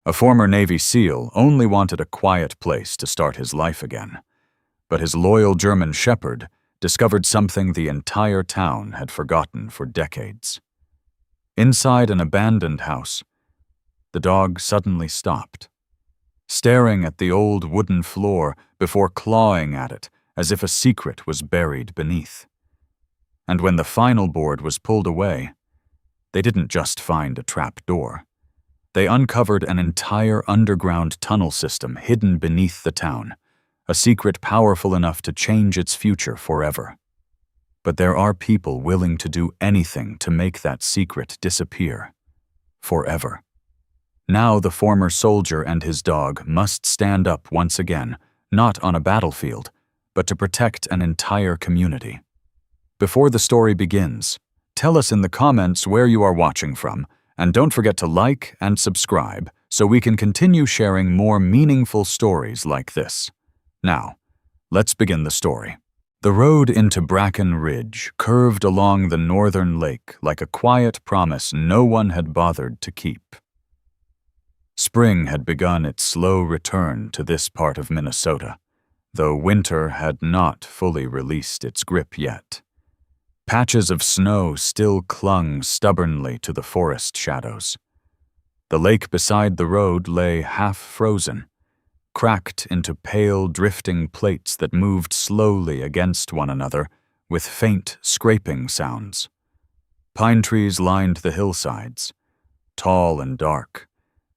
A former Navy SEAL only wanted a quiet place to start his life again. But his loyal German shepherd discovered something the entire town had forgotten for decades. Inside an abandoned house, the dog suddenly stopped, staring at the old wooden floor before clawing at it as if a secret was buried beneath. And when the final board was pulled away, they didn't just find a trap door. They uncovered an entire underground tunnel system hidden beneath the town, a secret powerful enough to change its future forever. But there are people willing to do anything to make that secret disappear. Forever. Now the former soldier and his dog must stand up once again, not on a battlefield, but to protect an entire community. Before the story begins, tell us in the comments where you are watching from, and don't forget to like and subscribe so we can continue sharing more meaningful stories like this. Now, let's begin the story. The road into Bracken Ridge curved along the northern lake like a quiet promise no one had bothered to keep. Spring had begun its slow return to this part of Minnesota, though winter had not fully released its grip yet. Patches of snow still clung stubbornly to the forest shadows. The lake beside the road lay half-frozen, cracked into pale, drifting plates that moved slowly against one another with faint scraping sounds. Pine trees lined the hillsides, tall and dark,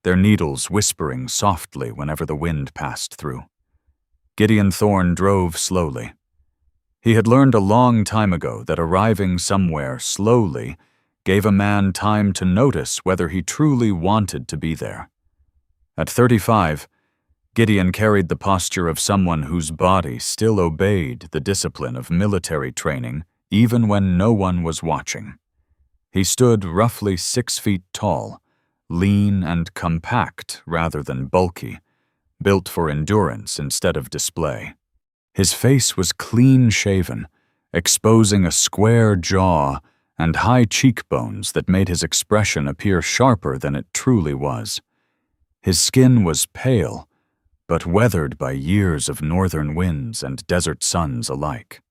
their needles whispering softly whenever the wind passed through. Gideon Thorne drove slowly. He had learned a long time ago that arriving somewhere slowly gave a man time to notice whether he truly wanted to be there. At 35, Gideon carried the posture of someone whose body still obeyed the discipline of military training even when no one was watching. He stood roughly 6 feet tall, lean and compact rather than bulky, built for endurance instead of display. His face was clean-shaven, exposing a square jaw and high cheekbones that made his expression appear sharper than it truly was. His skin was pale, but weathered by years of northern winds and desert suns alike.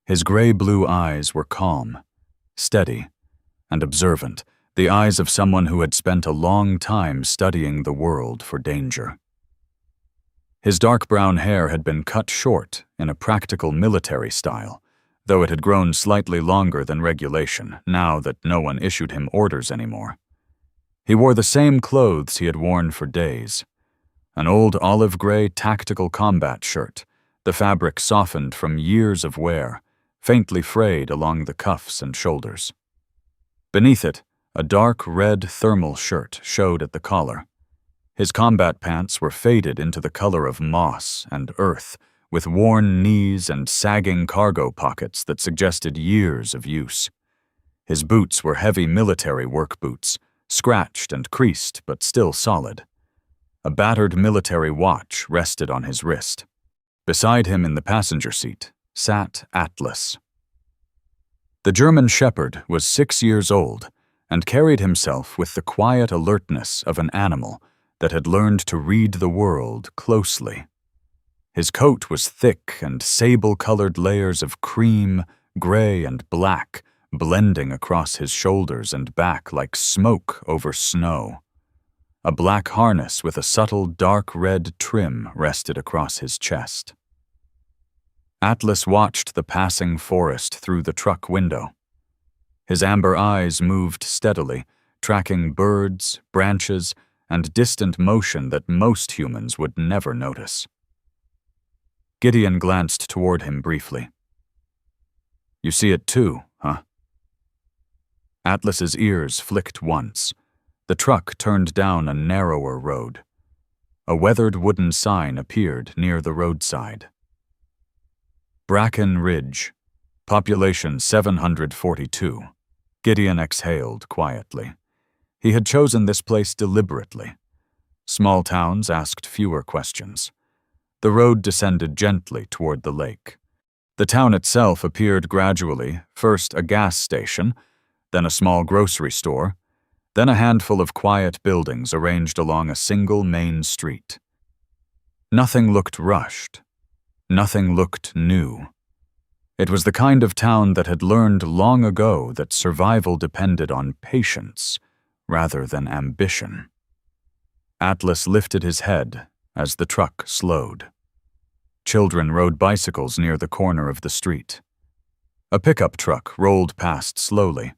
His gray-blue eyes were calm, steady, and observant, the eyes of someone who had spent a long time studying the world for danger. His dark brown hair had been cut short in a practical military style, though it had grown slightly longer than regulation now that no one issued him orders anymore. He wore the same clothes he had worn for days, an old olive-gray tactical combat shirt, the fabric softened from years of wear, faintly frayed along the cuffs and shoulders. Beneath it, a dark red thermal shirt showed at the collar. His combat pants were faded into the color of moss and earth, with worn knees and sagging cargo pockets that suggested years of use. His boots were heavy military work boots, scratched and creased but still solid. A battered military watch rested on his wrist. Beside him in the passenger seat sat Atlas. The German shepherd was 6 years old and carried himself with the quiet alertness of an animal that had learned to read the world closely. His coat was thick and sable-colored layers of cream, gray, and black blending across his shoulders and back like smoke over snow. A black harness with a subtle dark red trim rested across his chest. Atlas watched the passing forest through the truck window. His amber eyes moved steadily, tracking birds, branches, and distant motion that most humans would never notice. Gideon glanced toward him briefly. "You see it too, huh?" Atlas's ears flicked once. The truck turned down a narrower road. A weathered wooden sign appeared near the roadside. Bracken Ridge, population 742. Gideon exhaled quietly. He had chosen this place deliberately. Small towns asked fewer questions. The road descended gently toward the lake. The town itself appeared gradually, first a gas station, then a small grocery store, then a handful of quiet buildings arranged along a single main street. Nothing looked rushed. Nothing looked new. It was the kind of town that had learned long ago that survival depended on patience rather than ambition. Atlas lifted his head as the truck slowed. Children rode bicycles near the corner of the street. A pickup truck rolled past slowly.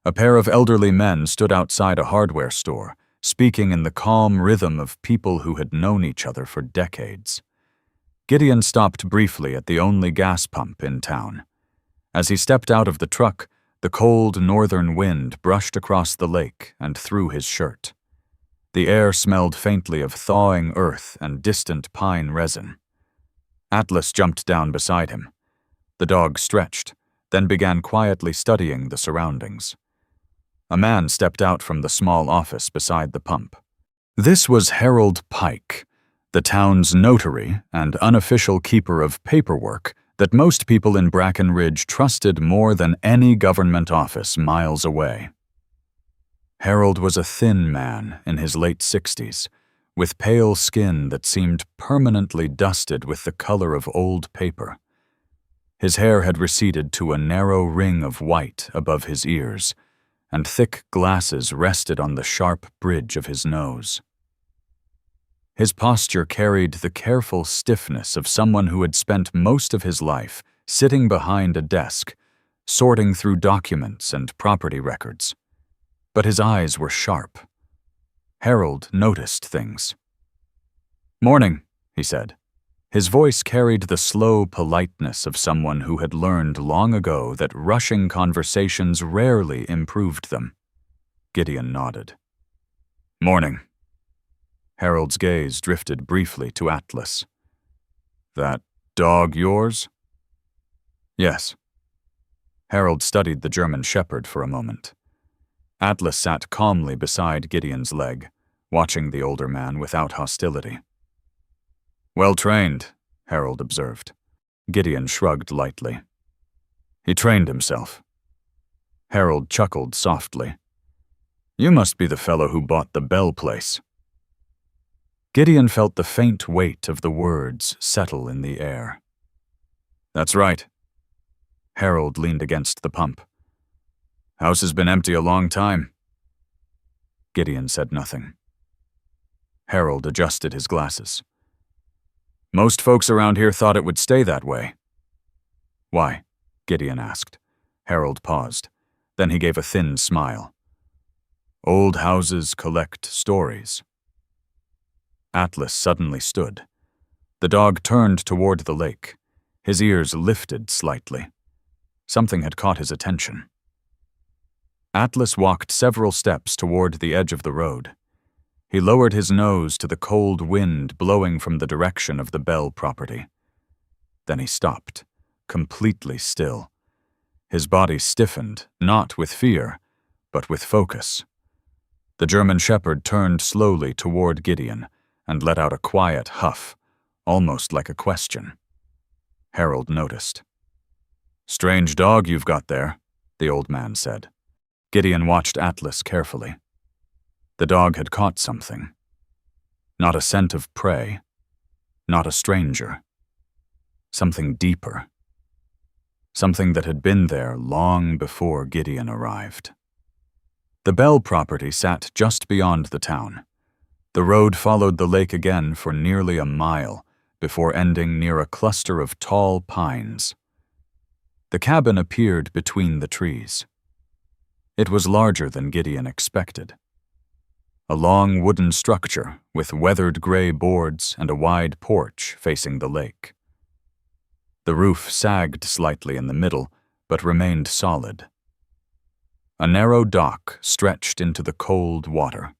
A pair of elderly men stood outside a hardware store, speaking in the calm rhythm of people who had known each other for decades. Gideon stopped briefly at the only gas pump in town. As he stepped out of the truck, the cold northern wind brushed across the lake and through his shirt. The air smelled faintly of thawing earth and distant pine resin. Atlas jumped down beside him. The dog stretched, then began quietly studying the surroundings. A man stepped out from the small office beside the pump. This was Harold Pike, the town's notary and unofficial keeper of paperwork that most people in Bracken Ridge trusted more than any government office miles away. Harold was a thin man in his late 60s, with pale skin that seemed permanently dusted with the color of old paper. His hair had receded to a narrow ring of white above his ears, and thick glasses rested on the sharp bridge of his nose. His posture carried the careful stiffness of someone who had spent most of his life sitting behind a desk, sorting through documents and property records. But his eyes were sharp. Harold noticed things. "Morning," he said. His voice carried the slow politeness of someone who had learned long ago that rushing conversations rarely improved them. Gideon nodded. "Morning." Harold's gaze drifted briefly to Atlas. "That dog yours?" "Yes." Harold studied the German shepherd for a moment. Atlas sat calmly beside Gideon's leg, watching the older man without hostility. "Well trained," Harold observed. Gideon shrugged lightly. "He trained himself." Harold chuckled softly. "You must be the fellow who bought the Bell place." Gideon felt the faint weight of the words settle in the air. "That's right." Harold leaned against the pump. "House has been empty a long time." Gideon said nothing. Harold adjusted his glasses. "Most folks around here thought it would stay that way." "Why?" Gideon asked. Harold paused. Then he gave a thin smile. "Old houses collect stories." Atlas suddenly stood. The dog turned toward the lake. His ears lifted slightly. Something had caught his attention. Atlas walked several steps toward the edge of the road. He lowered his nose to the cold wind blowing from the direction of the Bell property. Then he stopped, completely still. His body stiffened, not with fear, but with focus. The German shepherd turned slowly toward Gideon and let out a quiet huff, almost like a question. Harold noticed. "Strange dog you've got there," the old man said. Gideon watched Atlas carefully. The dog had caught something. Not a scent of prey. Not a stranger. Something deeper. Something that had been there long before Gideon arrived. The Bell property sat just beyond the town. The road followed the lake again for nearly a mile before ending near a cluster of tall pines. The cabin appeared between the trees. It was larger than Gideon expected. A long wooden structure with weathered gray boards and a wide porch facing the lake. The roof sagged slightly in the middle, but remained solid. A narrow dock stretched into the cold water.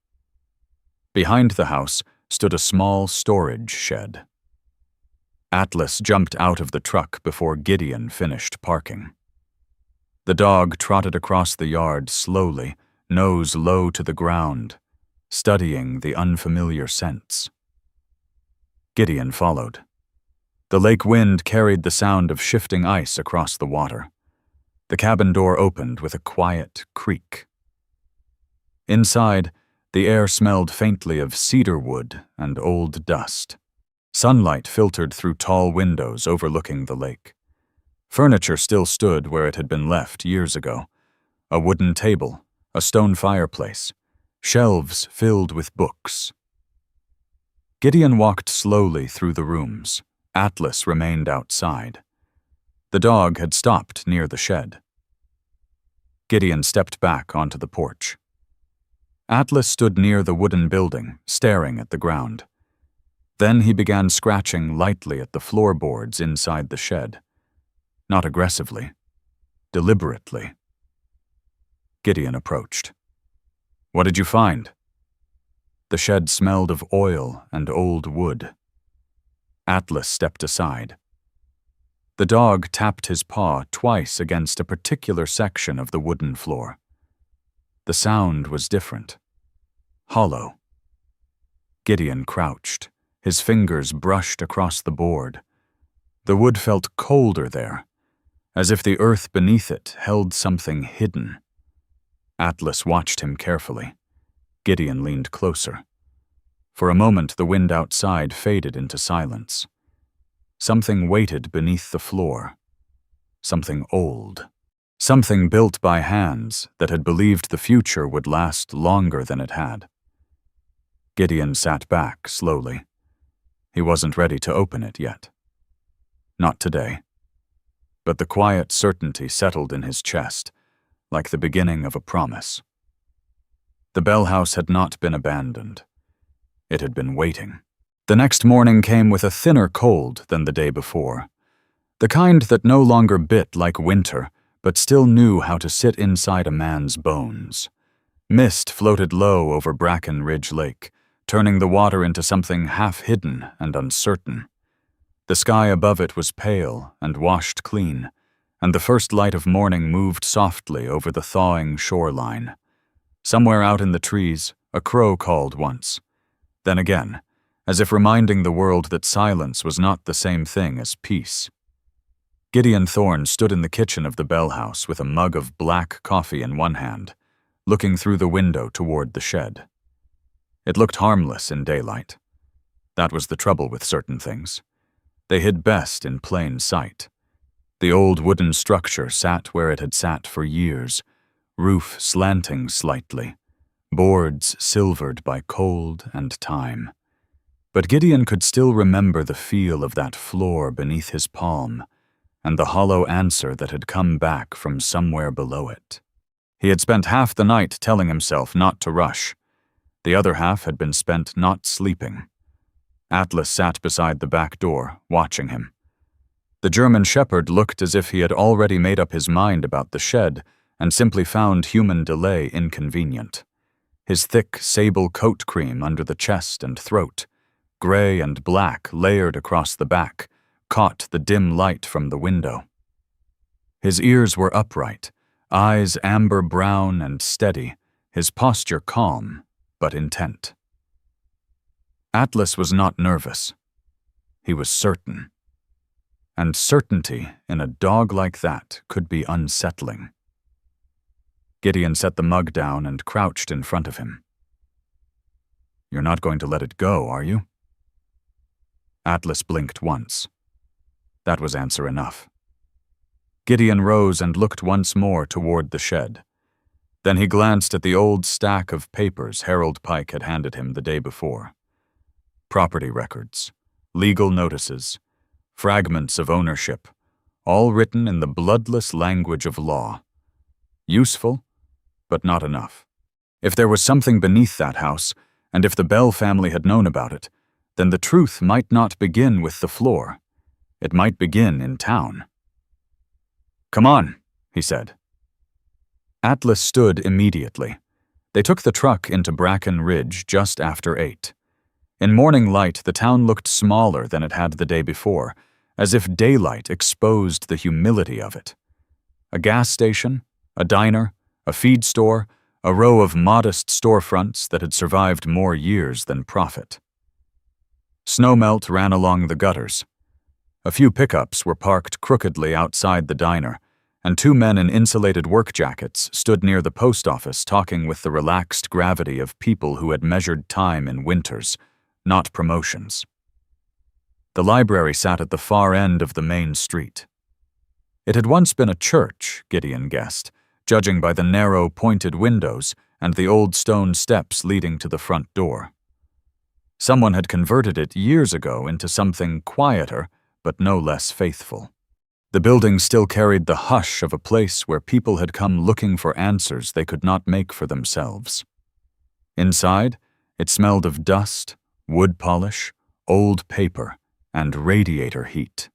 Behind the house stood a small storage shed. Atlas jumped out of the truck before Gideon finished parking. The dog trotted across the yard slowly, nose low to the ground, studying the unfamiliar scents. Gideon followed. The lake wind carried the sound of shifting ice across the water. The cabin door opened with a quiet creak. Inside, the air smelled faintly of cedar wood and old dust. Sunlight filtered through tall windows overlooking the lake. Furniture still stood where it had been left years ago. A wooden table, a stone fireplace, shelves filled with books. Gideon walked slowly through the rooms. Atlas remained outside. The dog had stopped near the shed. Gideon stepped back onto the porch. Atlas stood near the wooden building, staring at the ground. Then he began scratching lightly at the floorboards inside the shed. Not aggressively, deliberately. Gideon approached. "What did you find?" The shed smelled of oil and old wood. Atlas stepped aside. The dog tapped his paw twice against a particular section of the wooden floor. The sound was different. Hollow. Gideon crouched. His fingers brushed across the board. The wood felt colder there, as if the earth beneath it held something hidden. Atlas watched him carefully. Gideon leaned closer. For a moment, the wind outside faded into silence. Something waited beneath the floor. Something old. Something built by hands that had believed the future would last longer than it had. Gideon sat back slowly. He wasn't ready to open it yet. Not today. But the quiet certainty settled in his chest, like the beginning of a promise. The Bell House had not been abandoned. It had been waiting. The next morning came with a thinner cold than the day before. The kind that no longer bit like winter, but still knew how to sit inside a man's bones. Mist floated low over Bracken Ridge Lake, turning the water into something half-hidden and uncertain. The sky above it was pale and washed clean, and the first light of morning moved softly over the thawing shoreline. Somewhere out in the trees, a crow called once. Then again, as if reminding the world that silence was not the same thing as peace. Gideon Thorne stood in the kitchen of the Bell House with a mug of black coffee in one hand, looking through the window toward the shed. It looked harmless in daylight. That was the trouble with certain things. They hid best in plain sight. The old wooden structure sat where it had sat for years, roof slanting slightly, boards silvered by cold and time. But Gideon could still remember the feel of that floor beneath his palm, and the hollow answer that had come back from somewhere below it. He had spent half the night telling himself not to rush. The other half had been spent not sleeping. Atlas sat beside the back door, watching him. The German shepherd looked as if he had already made up his mind about the shed and simply found human delay inconvenient. His thick sable coat cream under the chest and throat, gray and black layered across the back, caught the dim light from the window. His ears were upright, eyes amber brown and steady, his posture calm but intent. Atlas was not nervous. He was certain. And certainty in a dog like that could be unsettling. Gideon set the mug down and crouched in front of him. "You're not going to let it go, are you?" Atlas blinked once. That was answer enough. Gideon rose and looked once more toward the shed. Then he glanced at the old stack of papers Harold Pike had handed him the day before. Property records, legal notices, fragments of ownership, all written in the bloodless language of law. Useful, but not enough. If there was something beneath that house, and if the Bell family had known about it, then the truth might not begin with the floor. It might begin in town. "Come on," he said. Atlas stood immediately. They took the truck into Bracken Ridge just after 8. In morning light, the town looked smaller than it had the day before, as if daylight exposed the humility of it. A gas station, a diner, a feed store, a row of modest storefronts that had survived more years than profit. Snowmelt ran along the gutters. A few pickups were parked crookedly outside the diner, and two men in insulated work jackets stood near the post office talking with the relaxed gravity of people who had measured time in winters, not promotions. The library sat at the far end of the main street. It had once been a church, Gideon guessed, judging by the narrow, pointed windows and the old stone steps leading to the front door. Someone had converted it years ago into something quieter, but no less faithful. The building still carried the hush of a place where people had come looking for answers they could not make for themselves. Inside, it smelled of dust, wood polish, old paper, and radiator heat.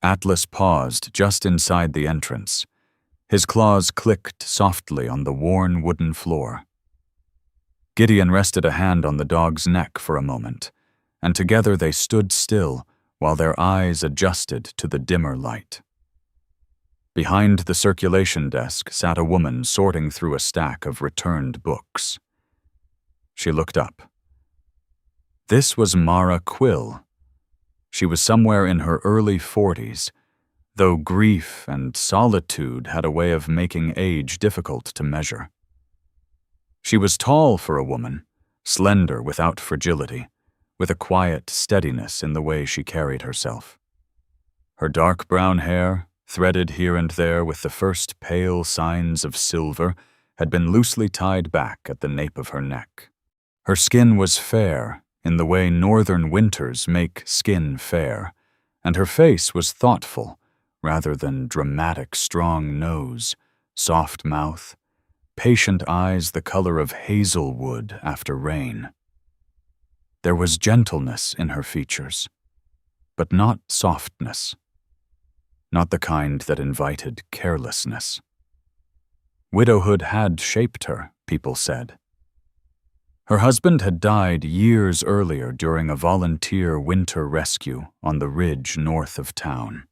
Atlas paused just inside the entrance. His claws clicked softly on the worn wooden floor. Gideon rested a hand on the dog's neck for a moment, and together they stood still while their eyes adjusted to the dimmer light. Behind the circulation desk sat a woman sorting through a stack of returned books. She looked up. This was Mara Quill. She was somewhere in her early 40s, though grief and solitude had a way of making age difficult to measure. She was tall for a woman, slender without fragility, with a quiet steadiness in the way she carried herself. Her dark brown hair, threaded here and there with the first pale signs of silver, had been loosely tied back at the nape of her neck. Her skin was fair, in the way northern winters make skin fair, and her face was thoughtful, rather than dramatic strong nose, soft mouth, patient eyes the color of hazelwood after rain. There was gentleness in her features, but not softness, not the kind that invited carelessness. Widowhood had shaped her, people said. Her husband had died years earlier during a volunteer winter rescue on the ridge north of town.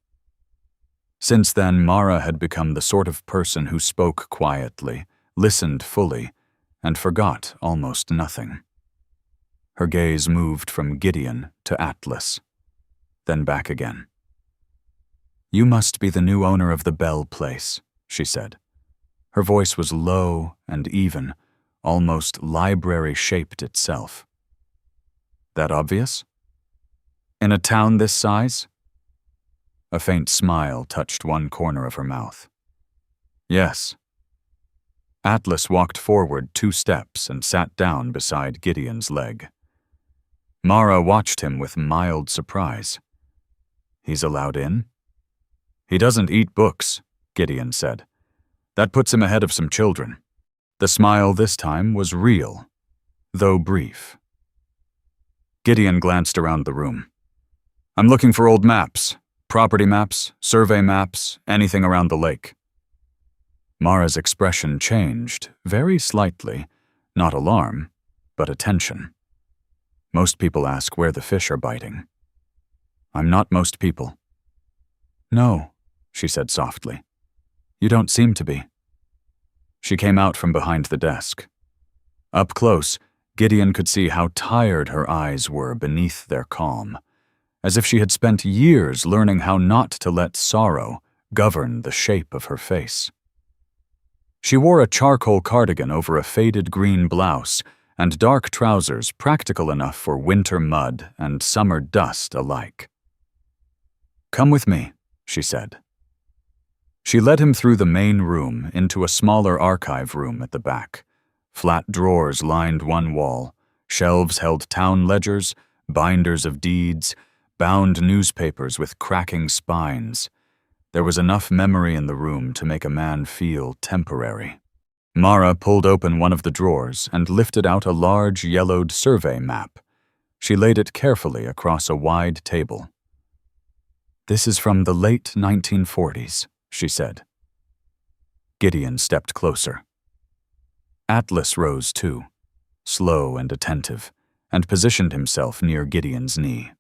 Since then, Mara had become the sort of person who spoke quietly, listened fully, and forgot almost nothing. Her gaze moved from Gideon to Atlas, then back again. "You must be the new owner of the Bell place," she said. Her voice was low and even, almost library-shaped itself. "That obvious? In a town this size?" A faint smile touched one corner of her mouth. "Yes." Atlas walked forward 2 steps and sat down beside Gideon's leg. Mara watched him with mild surprise. "He's allowed in?" "He doesn't eat books," Gideon said. "That puts him ahead of some children." The smile this time was real, though brief. Gideon glanced around the room. "I'm looking for old maps, property maps, survey maps, anything around the lake." Mara's expression changed, very slightly, not alarm, but attention. "Most people ask where the fish are biting." "I'm not most people." "No," she said softly. "You don't seem to be." She came out from behind the desk. Up close, Gideon could see how tired her eyes were beneath their calm, as if she had spent years learning how not to let sorrow govern the shape of her face. She wore a charcoal cardigan over a faded green blouse and dark trousers practical enough for winter mud and summer dust alike. "Come with me," she said. She led him through the main room into a smaller archive room at the back. Flat drawers lined one wall, shelves held town ledgers, binders of deeds, bound newspapers with cracking spines. There was enough memory in the room to make a man feel temporary. Mara pulled open one of the drawers and lifted out a large yellowed survey map. She laid it carefully across a wide table. "This is from the late 1940s, she said. Gideon stepped closer. Atlas rose too, slow and attentive, and positioned himself near Gideon's knee.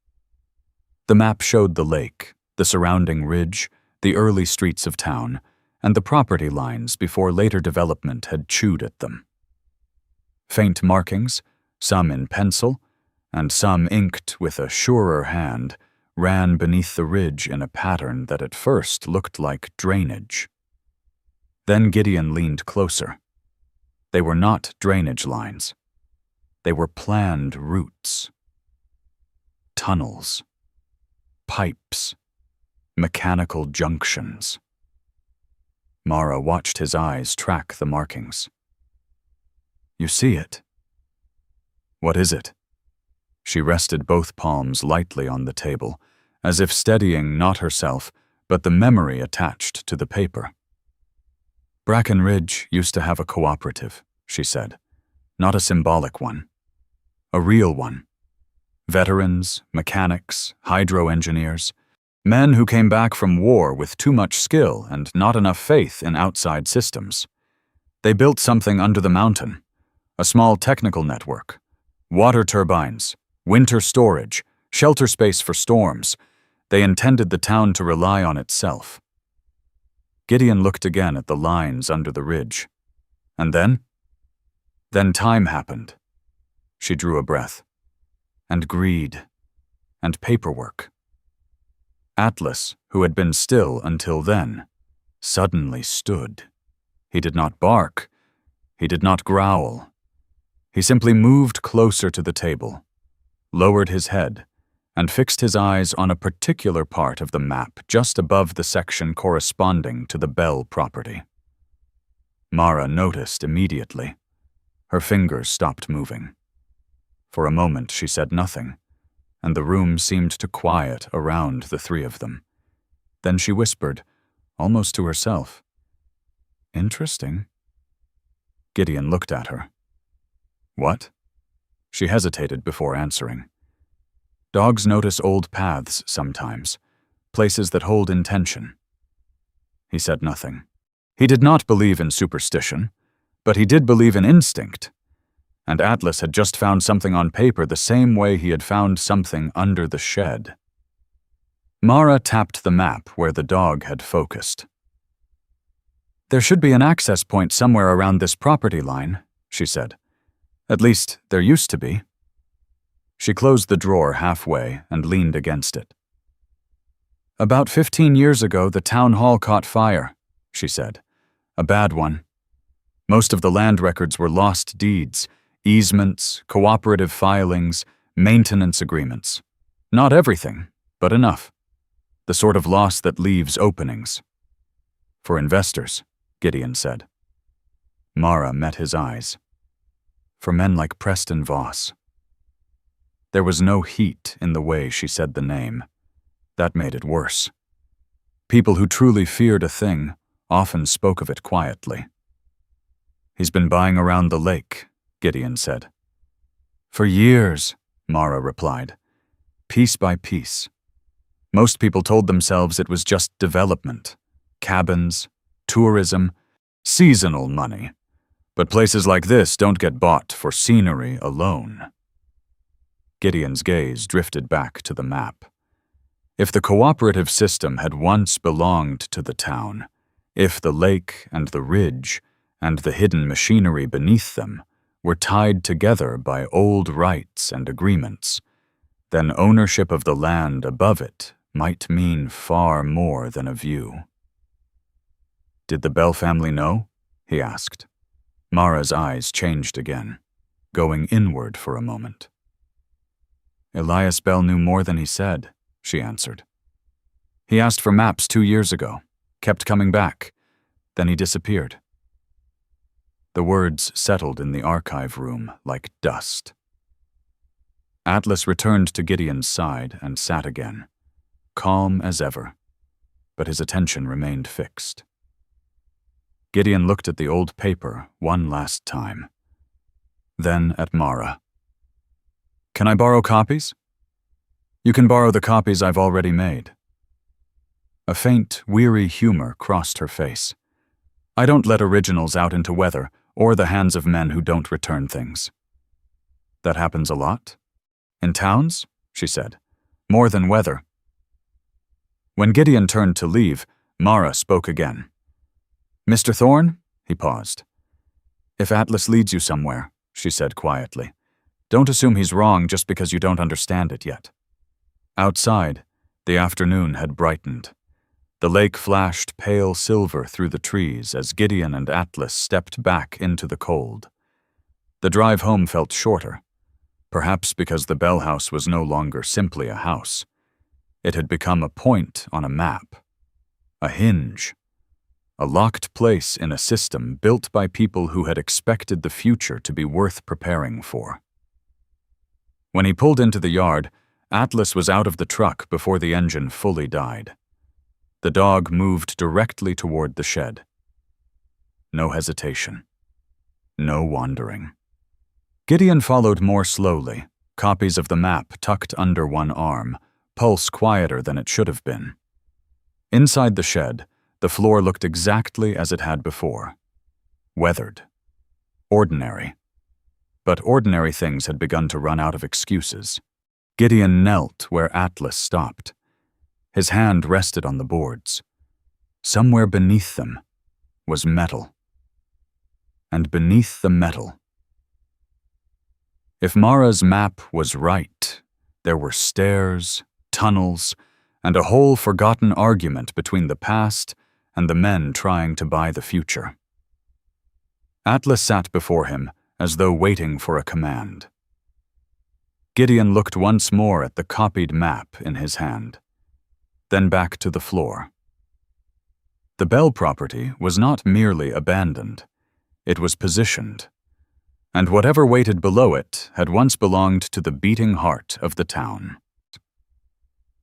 The map showed the lake, the surrounding ridge, the early streets of town, and the property lines before later development had chewed at them. Faint markings, some in pencil, and some inked with a surer hand, ran beneath the ridge in a pattern that at first looked like drainage. Then Gideon leaned closer. They were not drainage lines. They were planned routes. Tunnels. Pipes. Mechanical junctions. Mara watched his eyes track the markings. "You see it?" "What is it?" She rested both palms lightly on the table, as if steadying not herself, but the memory attached to the paper. "Bracken Ridge used to have a cooperative," she said. "Not a symbolic one. A real one. Veterans, mechanics, hydro-engineers, men who came back from war with too much skill and not enough faith in outside systems. They built something under the mountain, a small technical network, water turbines, winter storage, shelter space for storms. They intended the town to rely on itself." Gideon looked again at the lines under the ridge. "And then?" "Then time happened." She drew a breath. "And greed. And paperwork." Atlas, who had been still until then, suddenly stood. He did not bark. He did not growl. He simply moved closer to the table, lowered his head, and fixed his eyes on a particular part of the map just above the section corresponding to the Bell property. Mara noticed immediately. Her fingers stopped moving. For a moment she said nothing, and the room seemed to quiet around the three of them. Then she whispered, almost to herself, "Interesting." Gideon looked at her. "What?" She hesitated before answering. "Dogs notice old paths sometimes, places that hold intention." He said nothing. He did not believe in superstition, but he did believe in instinct. And Atlas had just found something on paper the same way he had found something under the shed. Mara tapped the map where the dog had focused. "There should be an access point somewhere around this property line," she said. "At least, there used to be." She closed the drawer halfway and leaned against it. "About 15 years ago, the town hall caught fire," she said. "A bad one. Most of the land records were lost deeds, easements, cooperative filings, maintenance agreements. Not everything, but enough. The sort of loss that leaves openings." "For investors," Gideon said. Mara met his eyes. "For men like Preston Voss." There was no heat in the way she said the name. That made it worse. People who truly feared a thing often spoke of it quietly. "He's been buying around the lake," Gideon said. "For years," Mara replied. "Piece by piece. Most people told themselves it was just development, cabins, tourism, seasonal money. But places like this don't get bought for scenery alone." Gideon's gaze drifted back to the map. If the cooperative system had once belonged to the town, if the lake and the ridge and the hidden machinery beneath them were tied together by old rights and agreements, then ownership of the land above it might mean far more than a view. "Did the Bell family know?" he asked. Mara's eyes changed again, going inward for a moment. "Elias Bell knew more than he said," she answered. "He asked for maps 2 years ago, kept coming back, then he disappeared." The words settled in the archive room like dust. Atlas returned to Gideon's side and sat again, calm as ever, but his attention remained fixed. Gideon looked at the old paper one last time, then at Mara. "Can I borrow copies?" "You can borrow the copies I've already made." A faint, weary humor crossed her face. "I don't let originals out into weather or the hands of men who don't return things." "That happens a lot?" "In towns?" she said. "More than weather." When Gideon turned to leave, Mara spoke again. "Mr. Thorne?" He paused. "If Atlas leads you somewhere," she said quietly, "don't assume he's wrong just because you don't understand it yet. Outside, The afternoon had brightened. The lake flashed pale silver through the trees as Gideon and Atlas stepped back into the cold. The drive home felt shorter, perhaps because the Bell House was no longer simply a house. It had become a point on a map, a hinge, a locked place in a system built by people who had expected the future to be worth preparing for. When he pulled into the yard, Atlas was out of the truck before the engine fully died. The dog moved directly toward the shed. No hesitation. No wandering. Gideon followed more slowly, copies of the map tucked under one arm, pulse quieter than it should have been. Inside the shed, the floor looked exactly as it had before. Weathered. Ordinary. But ordinary things had begun to run out of excuses. Gideon knelt where Atlas stopped. His hand rested on the boards. Somewhere beneath them was metal. And beneath the metal, if Mara's map was right, there were stairs, tunnels, and a whole forgotten argument between the past and the men trying to buy the future. Atlas sat before him as though waiting for a command. Gideon looked once more at the copied map in his hand, then back to the floor. The Bell property was not merely abandoned, it was positioned, and whatever waited below it had once belonged to the beating heart of the town.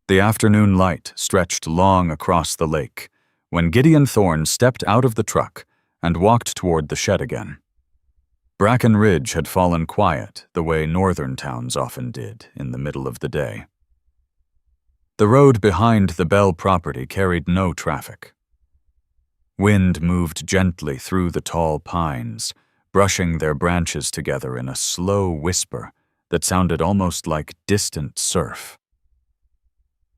The afternoon light stretched long across the lake when Gideon Thorne stepped out of the truck and walked toward the shed again. Bracken Ridge had fallen quiet the way northern towns often did in the middle of the day. The road behind the Bell property carried no traffic. Wind moved gently through the tall pines, brushing their branches together in a slow whisper that sounded almost like distant surf.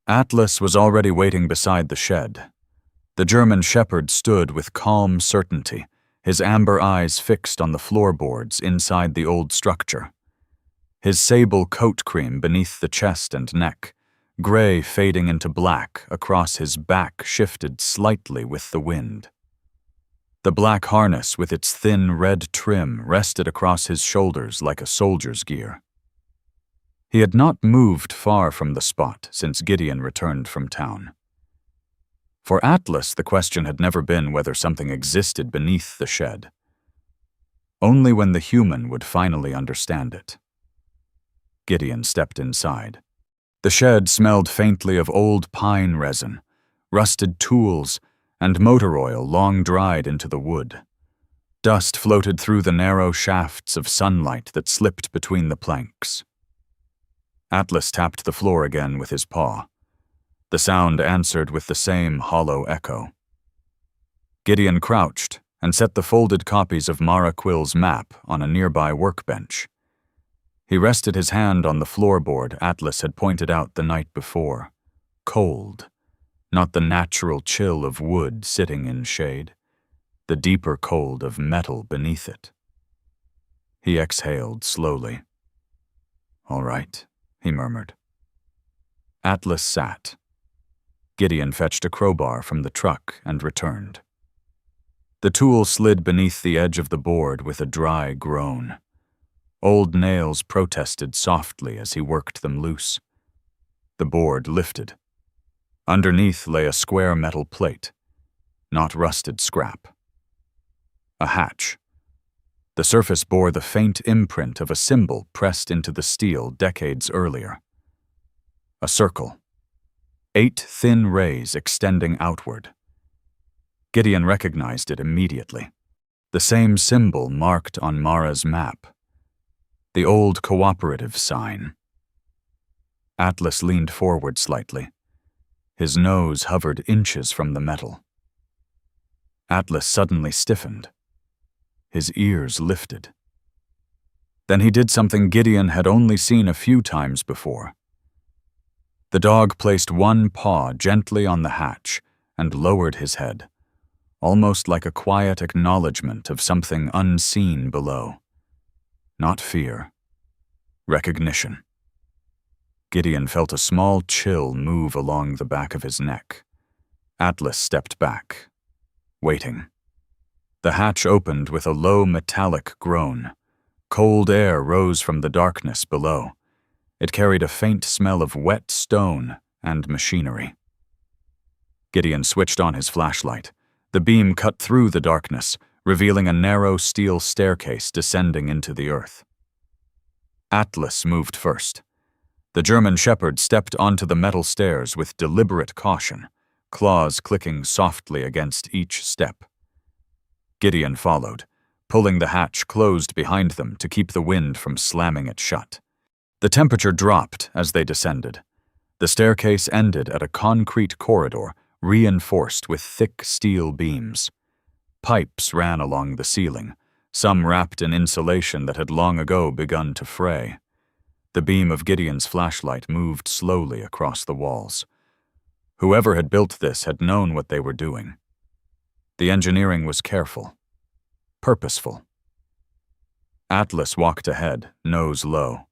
Atlas was already waiting beside the shed. The German shepherd stood with calm certainty, his amber eyes fixed on the floorboards inside the old structure. His sable coat cream beneath the chest and neck, gray fading into black across his back, shifted slightly with the wind. The black harness with its thin red trim rested across his shoulders like a soldier's gear. He had not moved far from the spot since Gideon returned from town. For Atlas, the question had never been whether something existed beneath the shed. Only when the human would finally understand it. Gideon stepped inside. The shed smelled faintly of old pine resin, rusted tools, and motor oil long dried into the wood. Dust floated through the narrow shafts of sunlight that slipped between the planks. Atlas tapped the floor again with his paw. The sound answered with the same hollow echo. Gideon crouched and set the folded copies of Mara Quill's map on a nearby workbench. He rested his hand on the floorboard Atlas had pointed out the night before. Cold, not the natural chill of wood sitting in shade, the deeper cold of metal beneath it. He exhaled slowly. "All right," he murmured. Atlas sat. Gideon fetched a crowbar from the truck and returned. The tool slid beneath the edge of the board with a dry groan. Old nails protested softly as he worked them loose. The board lifted. Underneath lay a square metal plate, not rusted scrap. A hatch. The surface bore the faint imprint of a symbol pressed into the steel decades earlier. A circle. 8 thin rays extending outward. Gideon recognized it immediately. The same symbol marked on Mara's map. The old cooperative sign. Atlas leaned forward slightly. His nose hovered inches from the metal. Atlas suddenly stiffened. His ears lifted. Then he did something Gideon had only seen a few times before. The dog placed one paw gently on the hatch and lowered his head, almost like a quiet acknowledgement of something unseen below. Not fear. Recognition. Gideon felt a small chill move along the back of his neck. Atlas stepped back, waiting. The hatch opened with a low metallic groan. Cold air rose from the darkness below. It carried a faint smell of wet stone and machinery. Gideon switched on his flashlight. The beam cut through the darkness, revealing a narrow steel staircase descending into the earth. Atlas moved first. The German shepherd stepped onto the metal stairs with deliberate caution, claws clicking softly against each step. Gideon followed, pulling the hatch closed behind them to keep the wind from slamming it shut. The temperature dropped as they descended. The staircase ended at a concrete corridor reinforced with thick steel beams. Pipes ran along the ceiling, some wrapped in insulation that had long ago begun to fray. The beam of Gideon's flashlight moved slowly across the walls. Whoever had built this had known what they were doing. The engineering was careful, purposeful. Atlas walked ahead, nose low.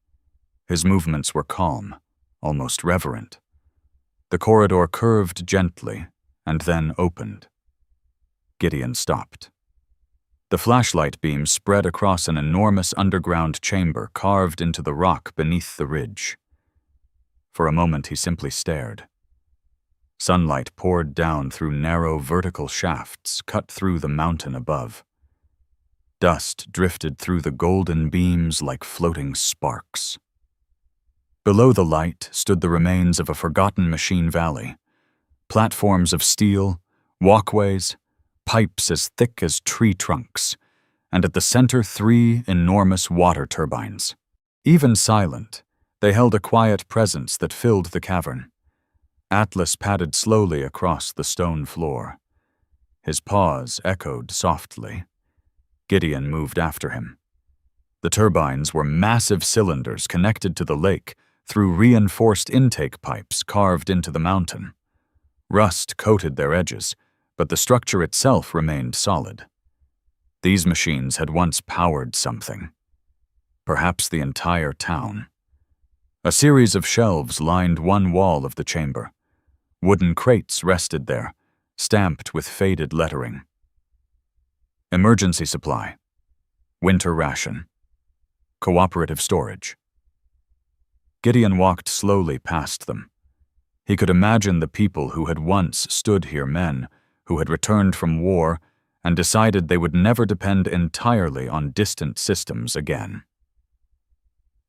His movements were calm, almost reverent. The corridor curved gently and then opened. Gideon stopped. The flashlight beam spread across an enormous underground chamber carved into the rock beneath the ridge. For a moment he simply stared. Sunlight poured down through narrow vertical shafts cut through the mountain above. Dust drifted through the golden beams like floating sparks. Below the light stood the remains of a forgotten machine valley. Platforms of steel, walkways, pipes as thick as tree trunks, and at the center 3 enormous water turbines. Even silent, they held a quiet presence that filled the cavern. Atlas padded slowly across the stone floor. His paws echoed softly. Gideon moved after him. The turbines were massive cylinders connected to the lake through reinforced intake pipes carved into the mountain. Rust coated their edges, but the structure itself remained solid. These machines had once powered something. Perhaps the entire town. A series of shelves lined one wall of the chamber. Wooden crates rested there, stamped with faded lettering. Emergency supply. Winter ration. Cooperative storage. Gideon walked slowly past them. He could imagine the people who had once stood here, men who had returned from war and decided they would never depend entirely on distant systems again.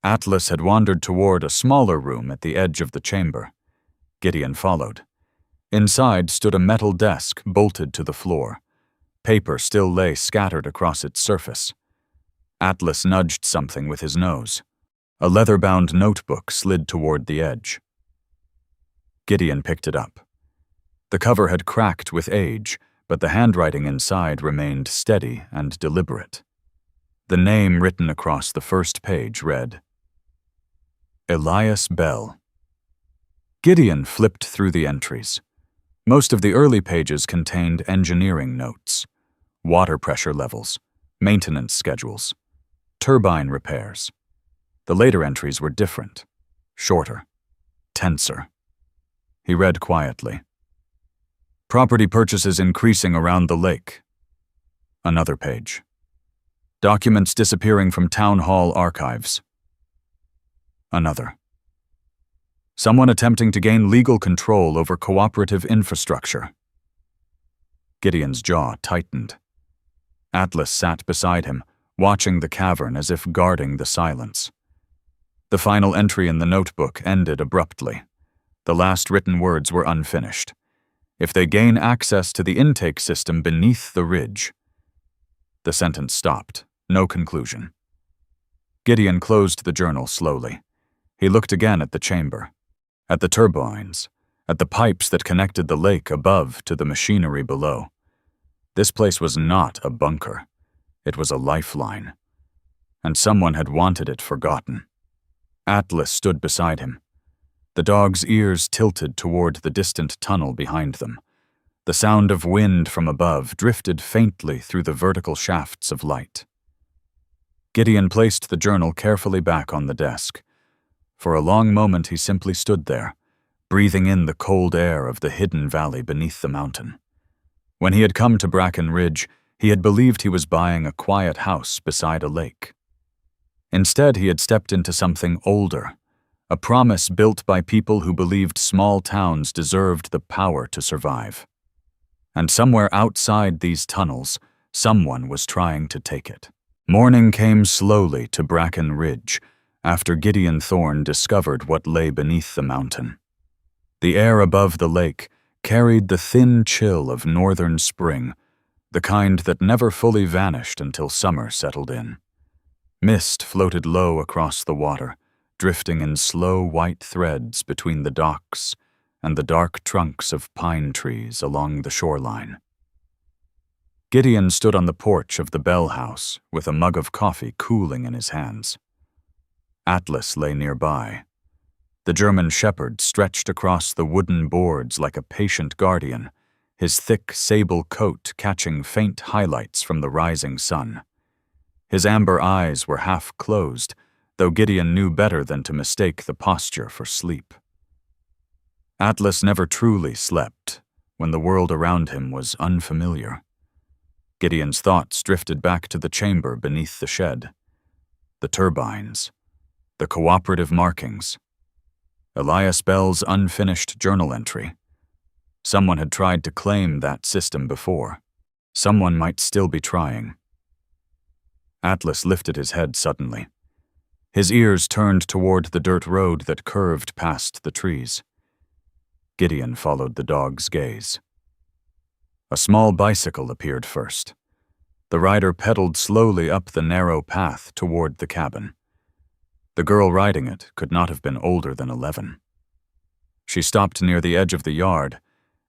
Atlas had wandered toward a smaller room at the edge of the chamber. Gideon followed. Inside stood a metal desk bolted to the floor. Paper still lay scattered across its surface. Atlas nudged something with his nose. A leather-bound notebook slid toward the edge. Gideon picked it up. The cover had cracked with age, but the handwriting inside remained steady and deliberate. The name written across the first page read, Elias Bell. Gideon flipped through the entries. Most of the early pages contained engineering notes, water pressure levels, maintenance schedules, turbine repairs. The later entries were different, shorter, tenser. He read quietly. Property purchases increasing around the lake. Another page. Documents disappearing from town hall archives. Another. Someone attempting to gain legal control over cooperative infrastructure. Gideon's jaw tightened. Atlas sat beside him, watching the cavern as if guarding the silence. The final entry in the notebook ended abruptly. The last written words were unfinished. If they gain access to the intake system beneath the ridge. The sentence stopped, no conclusion. Gideon closed the journal slowly. He looked again at the chamber, at the turbines, at the pipes that connected the lake above to the machinery below. This place was not a bunker. It was a lifeline. And someone had wanted it forgotten. Atlas stood beside him. The dog's ears tilted toward the distant tunnel behind them. The sound of wind from above drifted faintly through the vertical shafts of light. Gideon placed the journal carefully back on the desk. For a long moment he simply stood there, breathing in the cold air of the hidden valley beneath the mountain. When he had come to Bracken Ridge, he had believed he was buying a quiet house beside a lake. Instead, he had stepped into something older, a promise built by people who believed small towns deserved the power to survive. And somewhere outside these tunnels, someone was trying to take it. Morning came slowly to Bracken Ridge after Gideon Thorne discovered what lay beneath the mountain. The air above the lake carried the thin chill of northern spring, the kind that never fully vanished until summer settled in. Mist floated low across the water, drifting in slow white threads between the docks and the dark trunks of pine trees along the shoreline. Gideon stood on the porch of the Bell House with a mug of coffee cooling in his hands. Atlas lay nearby. The German shepherd stretched across the wooden boards like a patient guardian, his thick sable coat catching faint highlights from the rising sun. His amber eyes were half closed, though Gideon knew better than to mistake the posture for sleep. Atlas never truly slept when the world around him was unfamiliar. Gideon's thoughts drifted back to the chamber beneath the shed. The turbines, the cooperative markings, Elias Bell's unfinished journal entry. Someone had tried to claim that system before. Someone might still be trying. Atlas lifted his head suddenly. His ears turned toward the dirt road that curved past the trees. Gideon followed the dog's gaze. A small bicycle appeared first. The rider pedaled slowly up the narrow path toward the cabin. The girl riding it could not have been older than 11. She stopped near the edge of the yard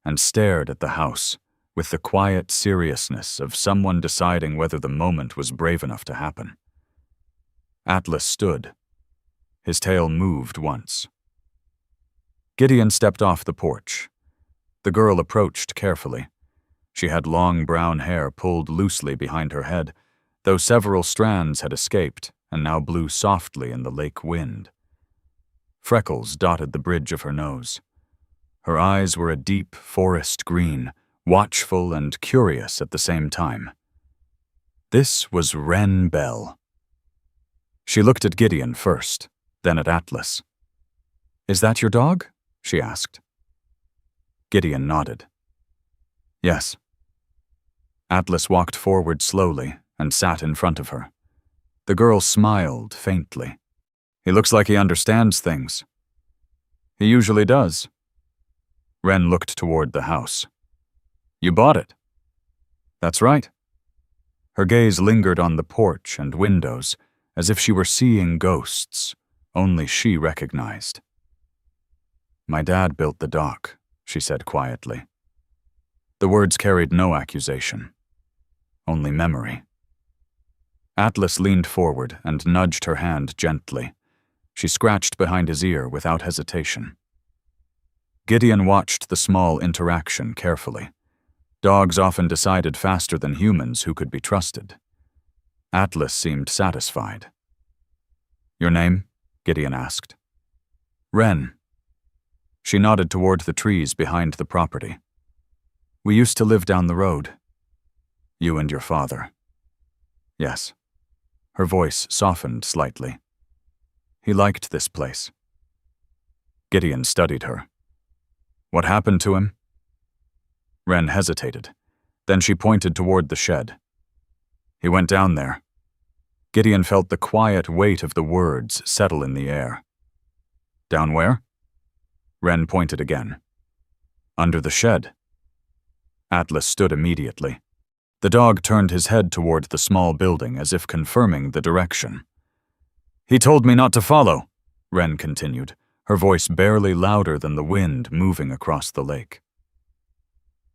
and stared at the house with the quiet seriousness of someone deciding whether the moment was brave enough to happen. Atlas stood. His tail moved once. Gideon stepped off the porch. The girl approached carefully. She had long brown hair pulled loosely behind her head, though several strands had escaped and now blew softly in the lake wind. Freckles dotted the bridge of her nose. Her eyes were a deep forest green, watchful and curious at the same time. This was Wren Bell. She looked at Gideon first, then at Atlas. "Is that your dog?" she asked. Gideon nodded. "Yes." Atlas walked forward slowly and sat in front of her. The girl smiled faintly. "He looks like he understands things." "He usually does." Wren looked toward the house. "You bought it." "That's right." Her gaze lingered on the porch and windows, as if she were seeing ghosts only she recognized. "My dad built the dock," she said quietly. The words carried no accusation, only memory. Atlas leaned forward and nudged her hand gently. She scratched behind his ear without hesitation. Gideon watched the small interaction carefully. Dogs often decided faster than humans who could be trusted. Atlas seemed satisfied. "Your name?" Gideon asked. "Wren." She nodded toward the trees behind the property. "We used to live down the road." "You and your father?" "Yes." Her voice softened slightly. "He liked this place." Gideon studied her. "What happened to him?" Wren hesitated. Then she pointed toward the shed. "He went down there." Gideon felt the quiet weight of the words settle in the air. "Down where?" Wren pointed again. "Under the shed." Atlas stood immediately. The dog turned his head toward the small building as if confirming the direction. "He told me not to follow," Wren continued, her voice barely louder than the wind moving across the lake.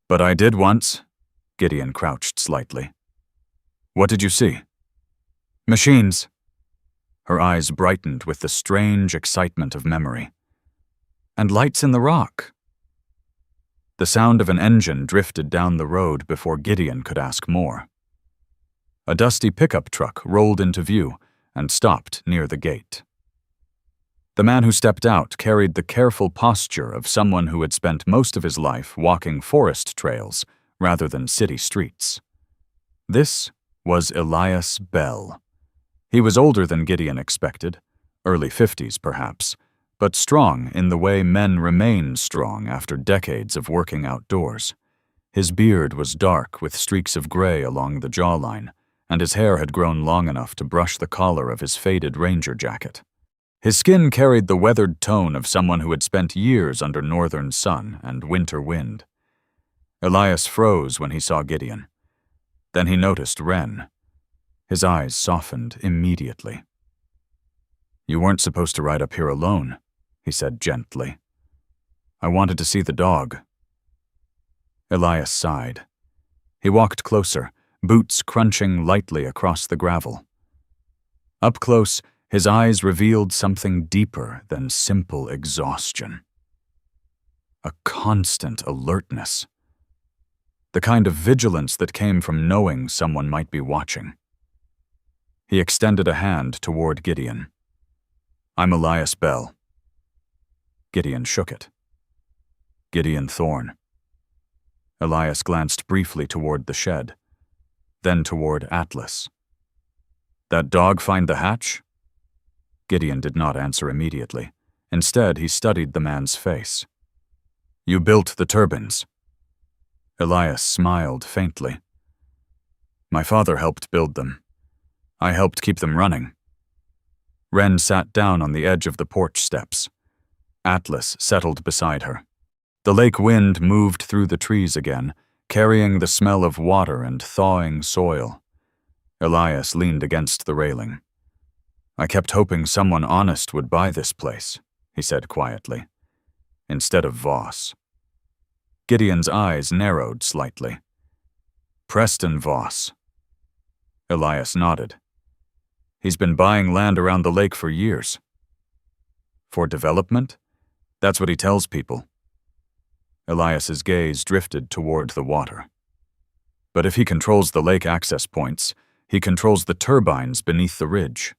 "But I did once." Gideon crouched slightly. "What did you see?" "Machines." Her eyes brightened with the strange excitement of memory. "And lights in the rock." The sound of an engine drifted down the road before Gideon could ask more. A dusty pickup truck rolled into view and stopped near the gate. The man who stepped out carried the careful posture of someone who had spent most of his life walking forest trails rather than city streets. This was Elias Bell. He was older than Gideon expected, early 50s perhaps, but strong in the way men remain strong after decades of working outdoors. His beard was dark with streaks of gray along the jawline, and his hair had grown long enough to brush the collar of his faded ranger jacket. His skin carried the weathered tone of someone who had spent years under northern sun and winter wind. Elias froze when he saw Gideon. Then he noticed Wren. His eyes softened immediately. "You weren't supposed to ride up here alone," he said gently. "I wanted to see the dog." Elias sighed. He walked closer, boots crunching lightly across the gravel. Up close, his eyes revealed something deeper than simple exhaustion. A constant alertness. The kind of vigilance that came from knowing someone might be watching. He extended a hand toward Gideon. "I'm Elias Bell." Gideon shook it. "Gideon Thorne." Elias glanced briefly toward the shed, then toward Atlas. "That dog find the hatch?" Gideon did not answer immediately. Instead, he studied the man's face. "You built the turbines." Elias smiled faintly. "My father helped build them. I helped keep them running." Wren sat down on the edge of the porch steps. Atlas settled beside her. The lake wind moved through the trees again, carrying the smell of water and thawing soil. Elias leaned against the railing. "I kept hoping someone honest would buy this place," he said quietly, "instead of Voss." Gideon's eyes narrowed slightly. "Preston Voss." Elias nodded. "He's been buying land around the lake for years." "For development? That's what he tells people." Elias's gaze drifted toward the water. "But if he controls the lake access points, he controls the turbines beneath the ridge."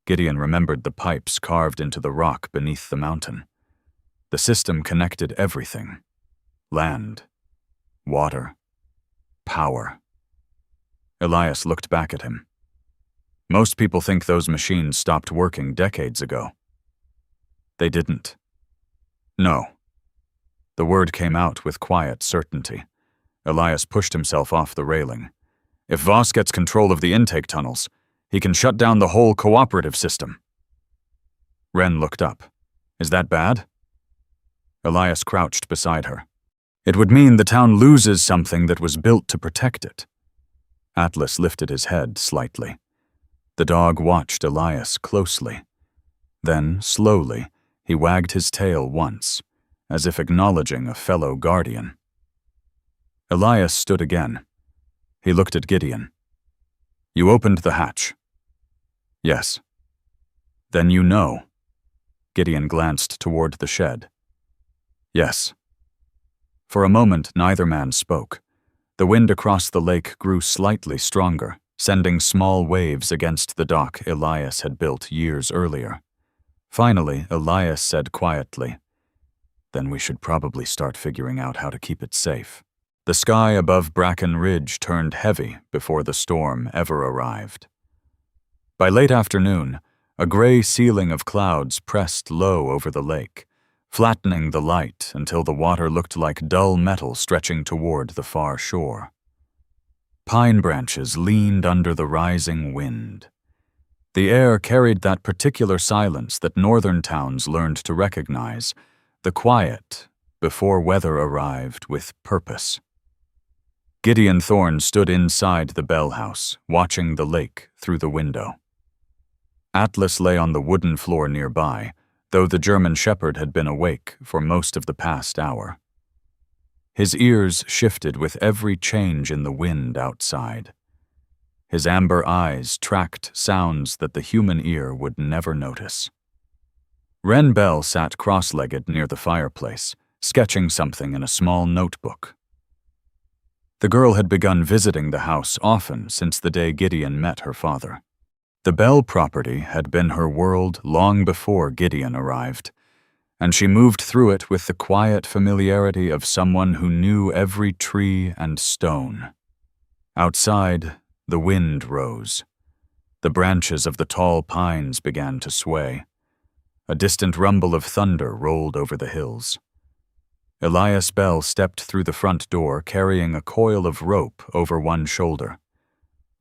Gideon remembered the pipes carved into the rock beneath the mountain. The system connected everything: land, water, power. Elias looked back at him. "Most people think those machines stopped working decades ago." "They didn't." "No." The word came out with quiet certainty. Elias pushed himself off the railing. "If Voss gets control of the intake tunnels, he can shut down the whole cooperative system." Wren looked up. "Is that bad?" Elias crouched beside her. "It would mean the town loses something that was built to protect it." Atlas lifted his head slightly. The dog watched Elias closely. Then, slowly, he wagged his tail once, as if acknowledging a fellow guardian. Elias stood again. He looked at Gideon. "You opened the hatch." "Yes." "Then you know." Gideon glanced toward the shed. "Yes." For a moment, neither man spoke. The wind across the lake grew slightly stronger, sending small waves against the dock Elias had built years earlier. Finally, Elias said quietly, "Then we should probably start figuring out how to keep it safe." The sky above Bracken Ridge turned heavy before the storm ever arrived. By late afternoon, a gray ceiling of clouds pressed low over the lake, flattening the light until the water looked like dull metal stretching toward the far shore. Pine branches leaned under the rising wind. The air carried that particular silence that northern towns learned to recognize, the quiet before weather arrived with purpose. Gideon Thorne stood inside the Bell house, watching the lake through the window. Atlas lay on the wooden floor nearby, though the German shepherd had been awake for most of the past hour. His ears shifted with every change in the wind outside. His amber eyes tracked sounds that the human ear would never notice. Wren Bell sat cross-legged near the fireplace, sketching something in a small notebook. The girl had begun visiting the house often since the day Gideon met her father. The Bell property had been her world long before Gideon arrived, and she moved through it with the quiet familiarity of someone who knew every tree and stone. Outside, the wind rose. The branches of the tall pines began to sway. A distant rumble of thunder rolled over the hills. Elias Bell stepped through the front door carrying a coil of rope over one shoulder.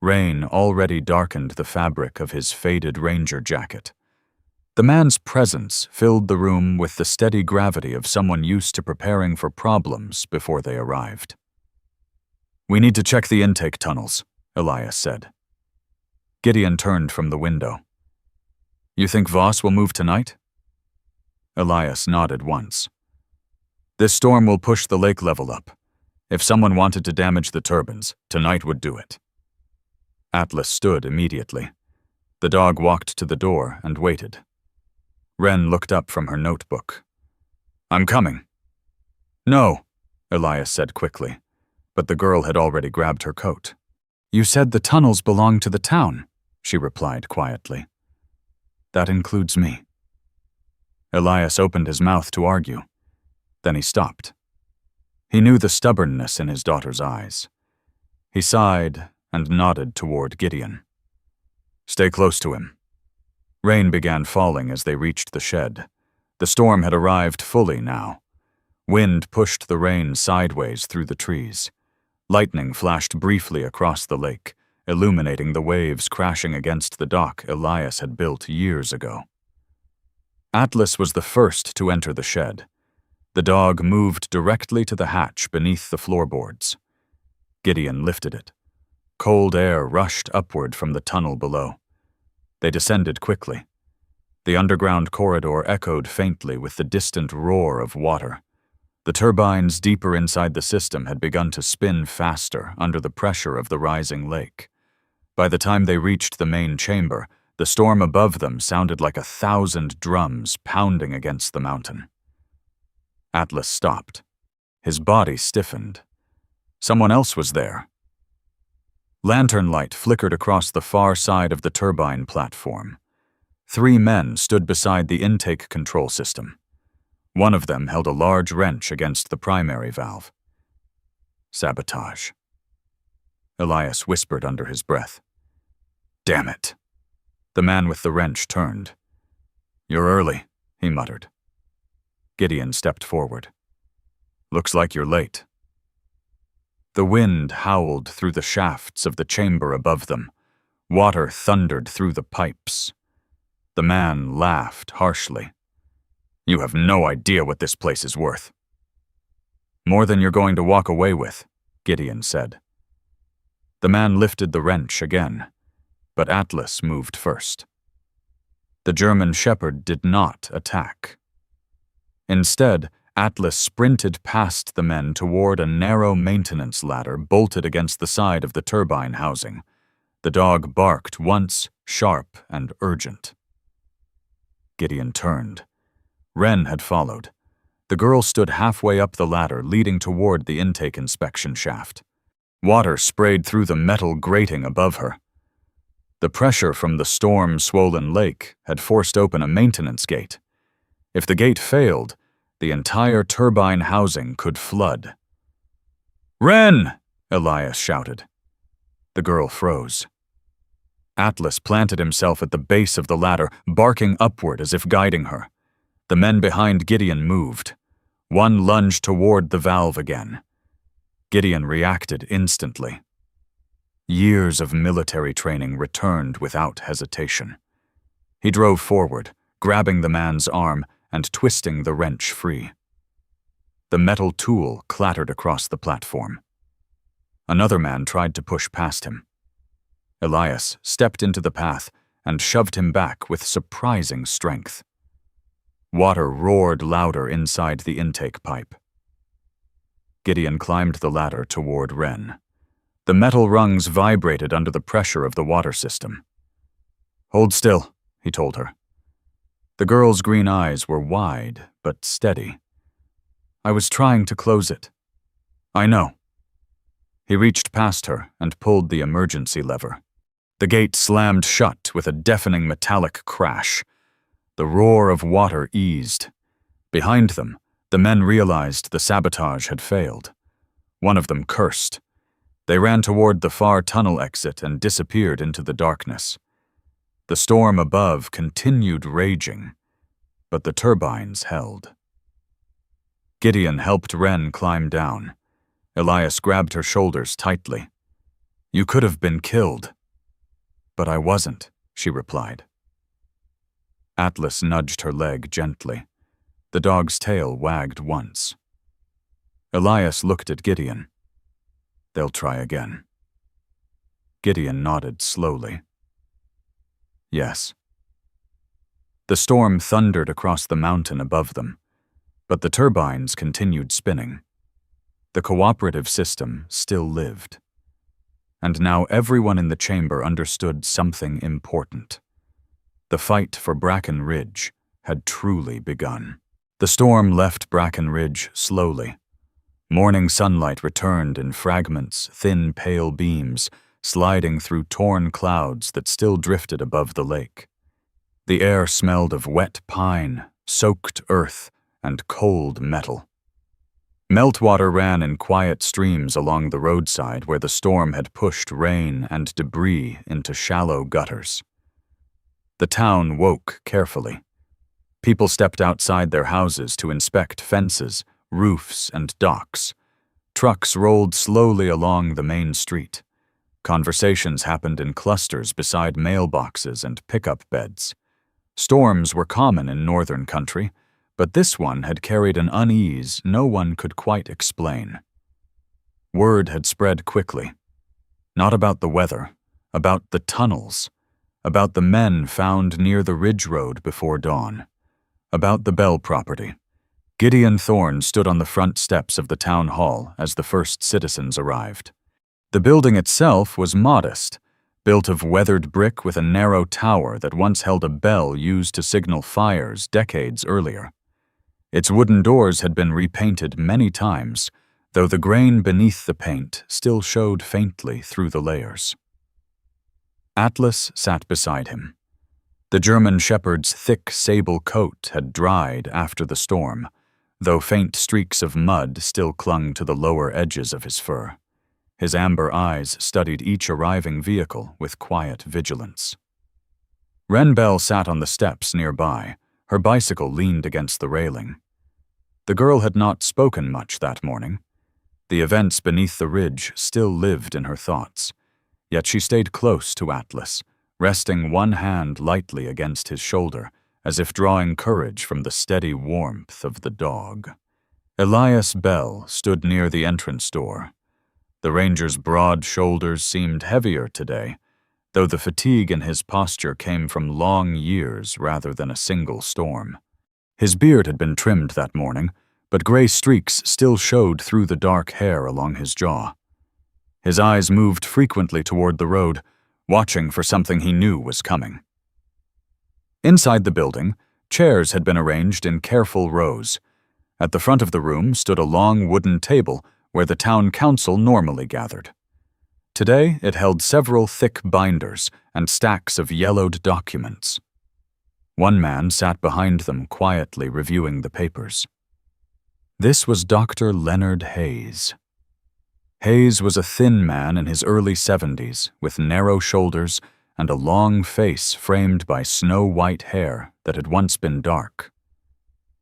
Rain already darkened the fabric of his faded ranger jacket. The man's presence filled the room with the steady gravity of someone used to preparing for problems before they arrived. "We need to check the intake tunnels," Elias said. Gideon turned from the window. "You think Voss will move tonight?" Elias nodded once. "This storm will push the lake level up. If someone wanted to damage the turbines, tonight would do it." Atlas stood immediately. The dog walked to the door and waited. Wren looked up from her notebook. "I'm coming." "No," Elias said quickly, but the girl had already grabbed her coat. "You said the tunnels belong to the town," she replied quietly. "That includes me." Elias opened his mouth to argue. Then he stopped. He knew the stubbornness in his daughter's eyes. He sighed and nodded toward Gideon. "Stay close to him." Rain began falling as they reached the shed. The storm had arrived fully now. Wind pushed the rain sideways through the trees. Lightning flashed briefly across the lake, illuminating the waves crashing against the dock Elias had built years ago. Atlas was the first to enter the shed. The dog moved directly to the hatch beneath the floorboards. Gideon lifted it. Cold air rushed upward from the tunnel below. They descended quickly. The underground corridor echoed faintly with the distant roar of water. The turbines deeper inside the system had begun to spin faster under the pressure of the rising lake. By the time they reached the main chamber, the storm above them sounded like 1,000 drums pounding against the mountain. Atlas stopped. His body stiffened. Someone else was there. Lantern light flickered across the far side of the turbine platform. 3 men stood beside the intake control system. One of them held a large wrench against the primary valve. "Sabotage," Elias whispered under his breath. "Damn it." The man with the wrench turned. "You're early," he muttered. Gideon stepped forward. "Looks like you're late." The wind howled through the shafts of the chamber above them. Water thundered through the pipes. The man laughed harshly. "You have no idea what this place is worth." "More than you're going to walk away with," Gideon said. The man lifted the wrench again, but Atlas moved first. The German shepherd did not attack. Instead, Atlas sprinted past the men toward a narrow maintenance ladder bolted against the side of the turbine housing. The dog barked once, sharp and urgent. Gideon turned. Wren had followed. The girl stood halfway up the ladder leading toward the intake inspection shaft. Water sprayed through the metal grating above her. The pressure from the storm-swollen lake had forced open a maintenance gate. If the gate failed, the entire turbine housing could flood. "Wren!" Elias shouted. The girl froze. Atlas planted himself at the base of the ladder, barking upward as if guiding her. The men behind Gideon moved. One lunged toward the valve again. Gideon reacted instantly. Years of military training returned without hesitation. He drove forward, grabbing the man's arm and twisting the wrench free. The metal tool clattered across the platform. Another man tried to push past him. Elias stepped into the path and shoved him back with surprising strength. Water roared louder inside the intake pipe. Gideon climbed the ladder toward Wren. The metal rungs vibrated under the pressure of the water system. "Hold still," he told her. The girl's green eyes were wide but steady. "I was trying to close it." "I know." He reached past her and pulled the emergency lever. The gate slammed shut with a deafening metallic crash. The roar of water eased. Behind them, the men realized the sabotage had failed. One of them cursed. They ran toward the far tunnel exit and disappeared into the darkness. The storm above continued raging, but the turbines held. Gideon helped Wren climb down. Elias grabbed her shoulders tightly. "You could have been killed." "But I wasn't," she replied. Atlas nudged her leg gently. The dog's tail wagged once. Elias looked at Gideon. "They'll try again." Gideon nodded slowly. "Yes." The storm thundered across the mountain above them, but the turbines continued spinning. The cooperative system still lived. And now everyone in the chamber understood something important. The fight for Bracken Ridge had truly begun. The storm left Bracken Ridge slowly. Morning sunlight returned in fragments, thin, pale beams, sliding through torn clouds that still drifted above the lake. The air smelled of wet pine, soaked earth, and cold metal. Meltwater ran in quiet streams along the roadside where the storm had pushed rain and debris into shallow gutters. The town woke carefully. People stepped outside their houses to inspect fences, roofs, and docks. Trucks rolled slowly along the main street. Conversations happened in clusters beside mailboxes and pickup beds. Storms were common in northern country, but this one had carried an unease no one could quite explain. Word had spread quickly. Not about the weather, about the tunnels, about the men found near the ridge road before dawn, about the Bell property. Gideon Thorne stood on the front steps of the town hall as the first citizens arrived. The building itself was modest, built of weathered brick with a narrow tower that once held a bell used to signal fires decades earlier. Its wooden doors had been repainted many times, though the grain beneath the paint still showed faintly through the layers. Atlas sat beside him. The German shepherd's thick sable coat had dried after the storm, though faint streaks of mud still clung to the lower edges of his fur. His amber eyes studied each arriving vehicle with quiet vigilance. Wren Bell sat on the steps nearby. Her bicycle leaned against the railing. The girl had not spoken much that morning. The events beneath the ridge still lived in her thoughts, yet she stayed close to Atlas, resting one hand lightly against his shoulder, as if drawing courage from the steady warmth of the dog. Elias Bell stood near the entrance door. The ranger's broad shoulders seemed heavier today, though the fatigue in his posture came from long years rather than a single storm. His beard had been trimmed that morning, but gray streaks still showed through the dark hair along his jaw. His eyes moved frequently toward the road, watching for something he knew was coming. Inside the building, chairs had been arranged in careful rows. At the front of the room stood a long wooden table where the town council normally gathered. Today, it held several thick binders and stacks of yellowed documents. One man sat behind them quietly reviewing the papers. This was Dr. Leonard Hayes. Hayes was a thin man in his early 70s, with narrow shoulders and a long face framed by snow-white hair that had once been dark.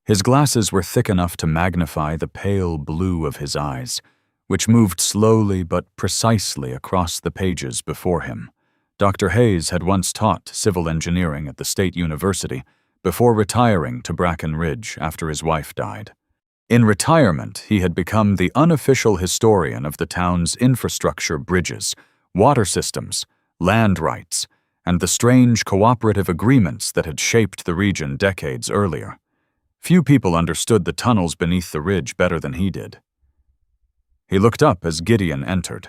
His glasses were thick enough to magnify the pale blue of his eyes, which moved slowly but precisely across the pages before him. Dr. Hayes had once taught civil engineering at the State University before retiring to Bracken Ridge after his wife died. In retirement, he had become the unofficial historian of the town's infrastructure bridges, water systems, land rights, and the strange cooperative agreements that had shaped the region decades earlier. Few people understood the tunnels beneath the ridge better than he did. He looked up as Gideon entered.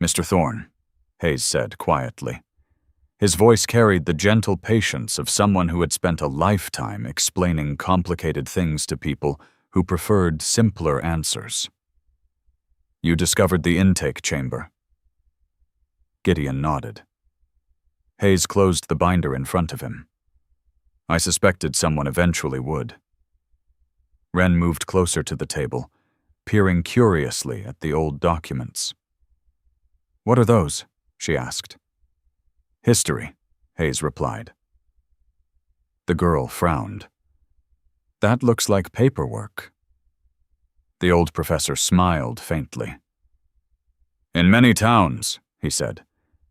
"Mr. Thorne," Hayes said quietly. His voice carried the gentle patience of someone who had spent a lifetime explaining complicated things to people who preferred simpler answers. "You discovered the intake chamber." Gideon nodded. Hayes closed the binder in front of him. I suspected someone eventually would. Wren moved closer to the table, peering curiously at the old documents. "What are those?" she asked. "History," Hayes replied. The girl frowned. "That looks like paperwork." The old professor smiled faintly. "In many towns," he said,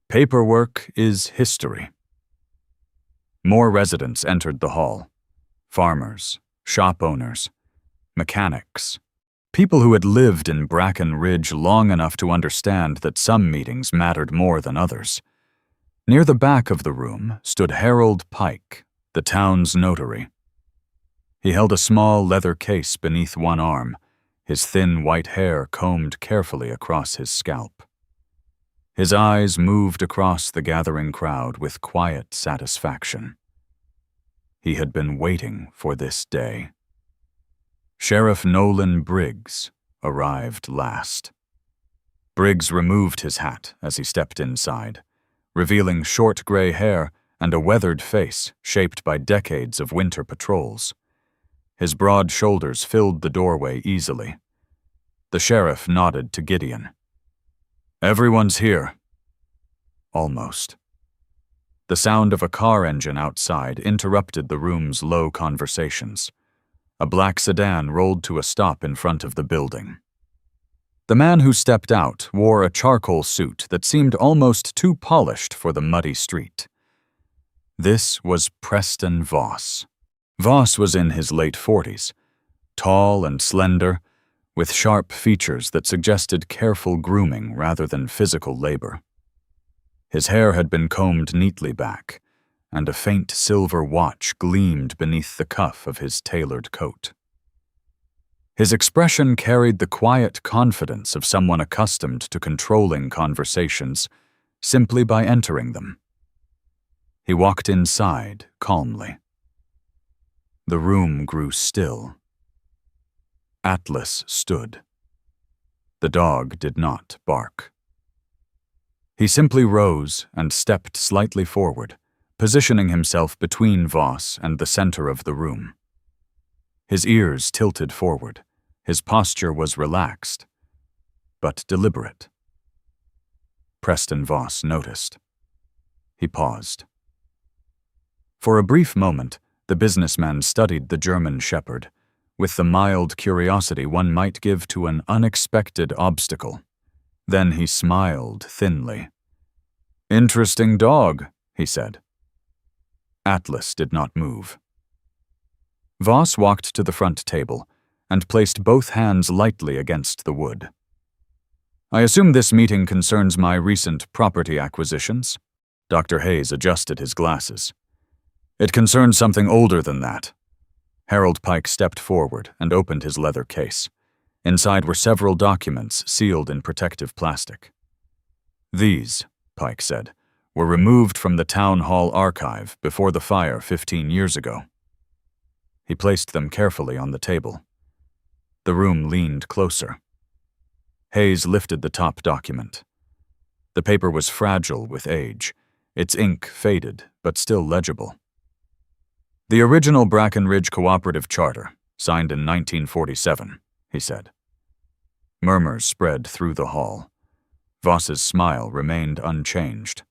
"paperwork is history." More residents entered the hall. Farmers, shop owners, mechanics, people who had lived in Bracken Ridge long enough to understand that some meetings mattered more than others. Near the back of the room stood Harold Pike, the town's notary. He held a small leather case beneath one arm, his thin white hair combed carefully across his scalp. His eyes moved across the gathering crowd with quiet satisfaction. He had been waiting for this day. Sheriff Nolan Briggs arrived last. Briggs removed his hat as he stepped inside, revealing short gray hair and a weathered face shaped by decades of winter patrols. His broad shoulders filled the doorway easily. The sheriff nodded to Gideon. "Everyone's here." Almost. The sound of a car engine outside interrupted the room's low conversations. A black sedan rolled to a stop in front of the building. The man who stepped out wore a charcoal suit that seemed almost too polished for the muddy street. This was Preston Voss. Voss was in his late 40s, tall and slender, with sharp features that suggested careful grooming rather than physical labor. His hair had been combed neatly back, and a faint silver watch gleamed beneath the cuff of his tailored coat. His expression carried the quiet confidence of someone accustomed to controlling conversations simply by entering them. He walked inside calmly. The room grew still. Atlas stood. The dog did not bark. He simply rose and stepped slightly forward, positioning himself between Voss and the center of the room. His ears tilted forward. His posture was relaxed, but deliberate. Preston Voss noticed. He paused. For a brief moment, the businessman studied the German shepherd, with the mild curiosity one might give to an unexpected obstacle. Then he smiled thinly. "Interesting dog," he said. Atlas did not move. Voss walked to the front table and placed both hands lightly against the wood. "I assume this meeting concerns my recent property acquisitions?" Dr. Hayes adjusted his glasses. "It concerns something older than that." Harold Pike stepped forward and opened his leather case. Inside were several documents sealed in protective plastic. "These," Pike said, "were removed from the town hall archive before the fire 15 years ago." He placed them carefully on the table. The room leaned closer. Hayes lifted the top document. The paper was fragile with age, its ink faded but still legible. "The original Bracken Ridge Cooperative Charter, signed in 1947, he said. Murmurs spread through the hall. Voss's smile remained unchanged.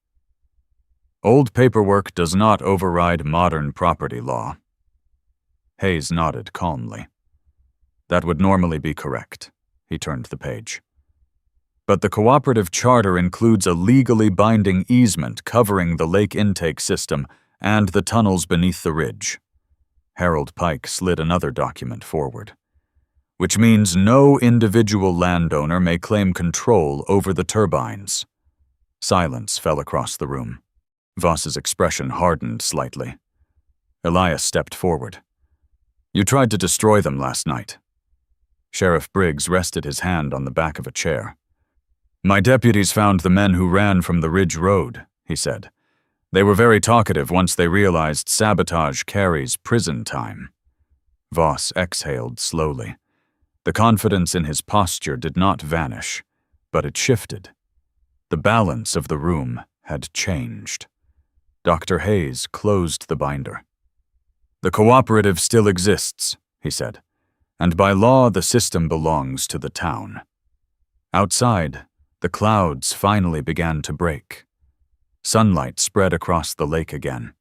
"Old paperwork does not override modern property law." Hayes nodded calmly. "That would normally be correct." He turned the page. "But the cooperative charter includes a legally binding easement covering the lake intake system and the tunnels beneath the ridge." Harold Pike slid another document forward. "Which means no individual landowner may claim control over the turbines." Silence fell across the room. Voss's expression hardened slightly. Elias stepped forward. "You tried to destroy them last night." Sheriff Briggs rested his hand on the back of a chair. "My deputies found the men who ran from the Ridge Road," he said. "They were very talkative once they realized sabotage carries prison time." Voss exhaled slowly. The confidence in his posture did not vanish, but it shifted. The balance of the room had changed. Dr. Hayes closed the binder. "The cooperative still exists," he said, "and by law the system belongs to the town." Outside, the clouds finally began to break. Sunlight spread across the lake again.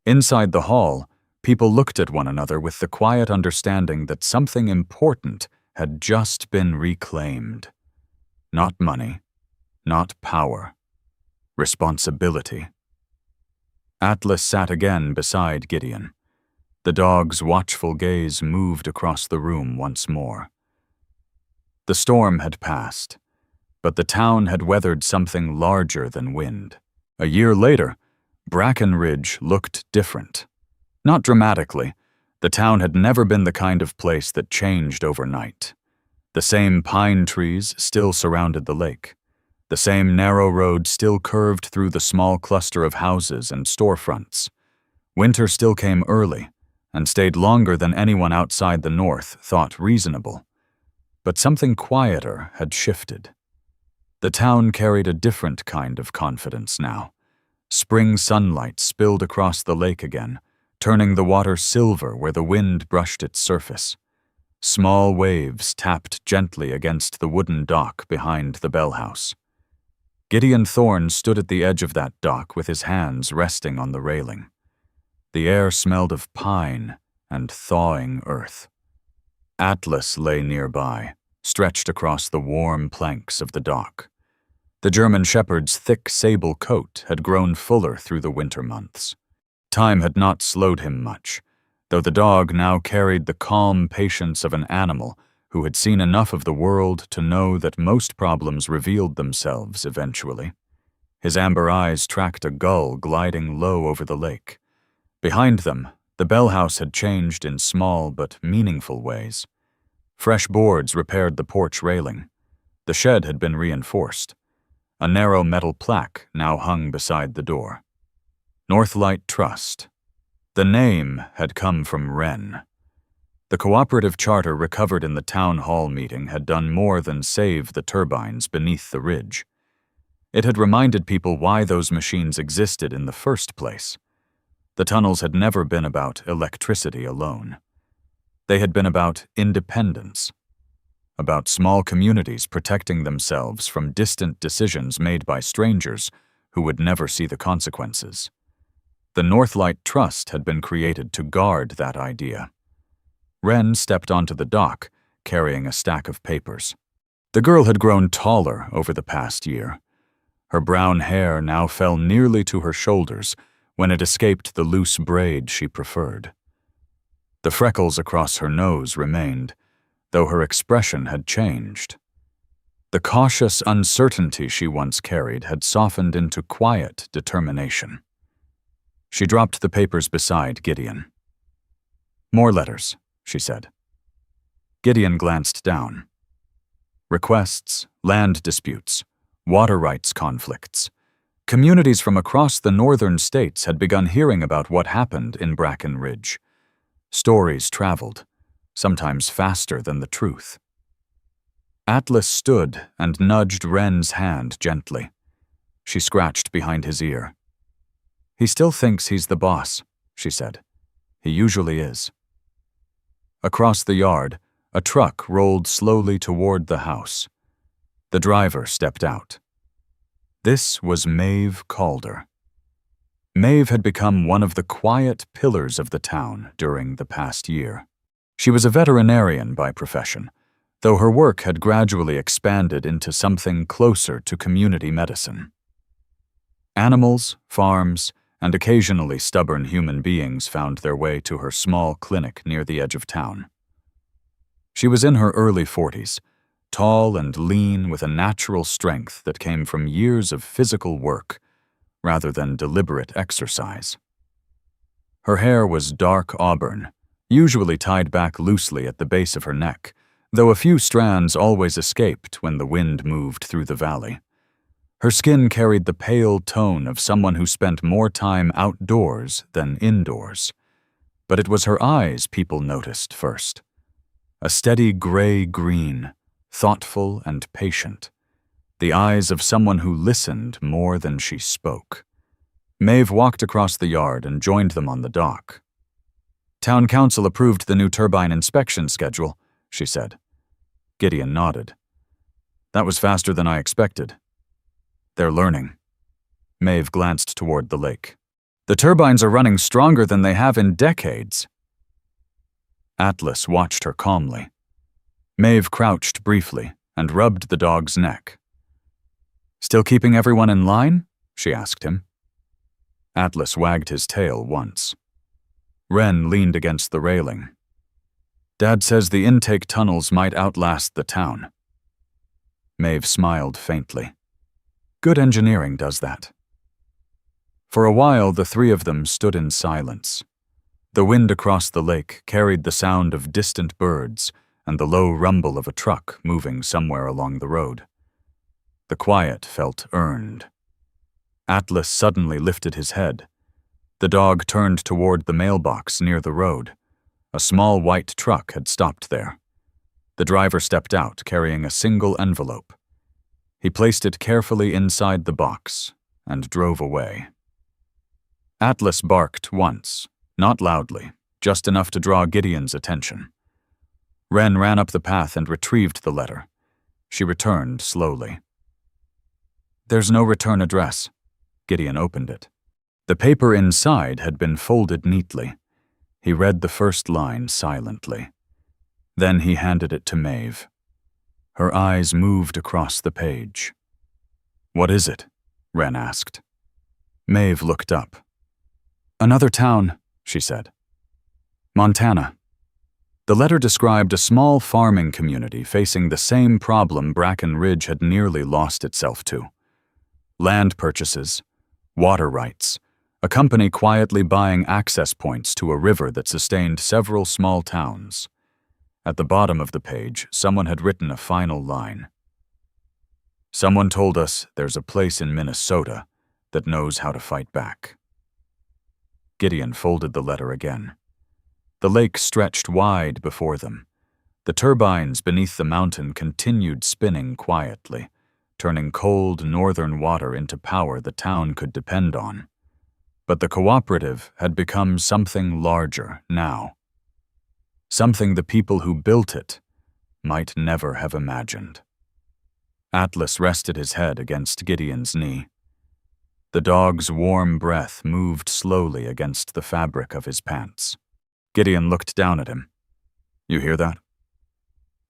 Inside the hall, people looked at one another with the quiet understanding that something important had just been reclaimed. Not money, not power, responsibility. Atlas sat again beside Gideon. The dog's watchful gaze moved across the room once more. The storm had passed, but the town had weathered something larger than wind. A year later, Bracken Ridge looked different. Not dramatically. The town had never been the kind of place that changed overnight. The same pine trees still surrounded the lake. The same narrow road still curved through the small cluster of houses and storefronts. Winter still came early and stayed longer than anyone outside the north thought reasonable. But something quieter had shifted. The town carried a different kind of confidence now. Spring sunlight spilled across the lake again, turning the water silver where the wind brushed its surface. Small waves tapped gently against the wooden dock behind the bell house. Gideon Thorne stood at the edge of that dock with his hands resting on the railing. The air smelled of pine and thawing earth. Atlas lay nearby, stretched across the warm planks of the dock. The German shepherd's thick sable coat had grown fuller through the winter months. Time had not slowed him much, though the dog now carried the calm patience of an animal who had seen enough of the world to know that most problems revealed themselves eventually. His amber eyes tracked a gull gliding low over the lake. Behind them, the bell house had changed in small but meaningful ways. Fresh boards repaired the porch railing. The shed had been reinforced. A narrow metal plaque now hung beside the door. Northlight Trust. The name had come from Wren. The cooperative charter recovered in the town hall meeting had done more than save the turbines beneath the ridge. It had reminded people why those machines existed in the first place. The tunnels had never been about electricity alone. They had been about independence, about small communities protecting themselves from distant decisions made by strangers who would never see the consequences. The Northlight Trust had been created to guard that idea. Wren stepped onto the dock, carrying a stack of papers. The girl had grown taller over the past year. Her brown hair now fell nearly to her shoulders when it escaped the loose braid she preferred. The freckles across her nose remained, though her expression had changed. The cautious uncertainty she once carried had softened into quiet determination. She dropped the papers beside Gideon. "More letters," she said. Gideon glanced down. Requests, land disputes, water rights conflicts. Communities from across the northern states had begun hearing about what happened in Bracken Ridge. Stories traveled, sometimes faster than the truth. Atlas stood and nudged Wren's hand gently. She scratched behind his ear. "He still thinks he's the boss," she said. "He usually is." Across the yard, a truck rolled slowly toward the house. The driver stepped out. This was Maeve Calder. Maeve had become one of the quiet pillars of the town during the past year. She was a veterinarian by profession, though her work had gradually expanded into something closer to community medicine. Animals, farms, and occasionally stubborn human beings found their way to her small clinic near the edge of town. She was in her early 40s, tall and lean with a natural strength that came from years of physical work rather than deliberate exercise. Her hair was dark auburn, usually tied back loosely at the base of her neck, though a few strands always escaped when the wind moved through the valley. Her skin carried the pale tone of someone who spent more time outdoors than indoors. But it was her eyes people noticed first. A steady gray-green, thoughtful and patient. the eyes of someone who listened more than she spoke. Maeve walked across the yard and joined them on the dock. "Town council approved the new turbine inspection schedule," she said. Gideon nodded. "That was faster than I expected." "They're learning." Maeve glanced toward the lake. "The turbines are running stronger than they have in decades." Atlas watched her calmly. Maeve crouched briefly and rubbed the dog's neck. "Still keeping everyone in line?" she asked him. Atlas wagged his tail once. Wren leaned against the railing. "Dad says the intake tunnels might outlast the town." Maeve smiled faintly. "Good engineering does that." For a while, the three of them stood in silence. The wind across the lake carried the sound of distant birds and the low rumble of a truck moving somewhere along the road. The quiet felt earned. Atlas suddenly lifted his head. The dog turned toward the mailbox near the road. A small white truck had stopped there. The driver stepped out, carrying a single envelope. He placed it carefully inside the box and drove away. Atlas barked once, not loudly, just enough to draw Gideon's attention. Wren ran up the path and retrieved the letter. She returned slowly. "There's no return address." Gideon opened it. The paper inside had been folded neatly. He read the first line silently. Then he handed it to Maeve. Her eyes moved across the page. "What is it?" Wren asked. Maeve looked up. "Another town," she said. "Montana." The letter described a small farming community facing the same problem Bracken Ridge had nearly lost itself to. Land purchases, water rights, a company quietly buying access points to a river that sustained several small towns. At the bottom of the page, someone had written a final line. "Someone told us there's a place in Minnesota that knows how to fight back." Gideon folded the letter again. The lake stretched wide before them. The turbines beneath the mountain continued spinning quietly, turning cold northern water into power the town could depend on. But the cooperative had become something larger now. Something the people who built it might never have imagined. Atlas rested his head against Gideon's knee. The dog's warm breath moved slowly against the fabric of his pants. Gideon looked down at him. "You hear that?"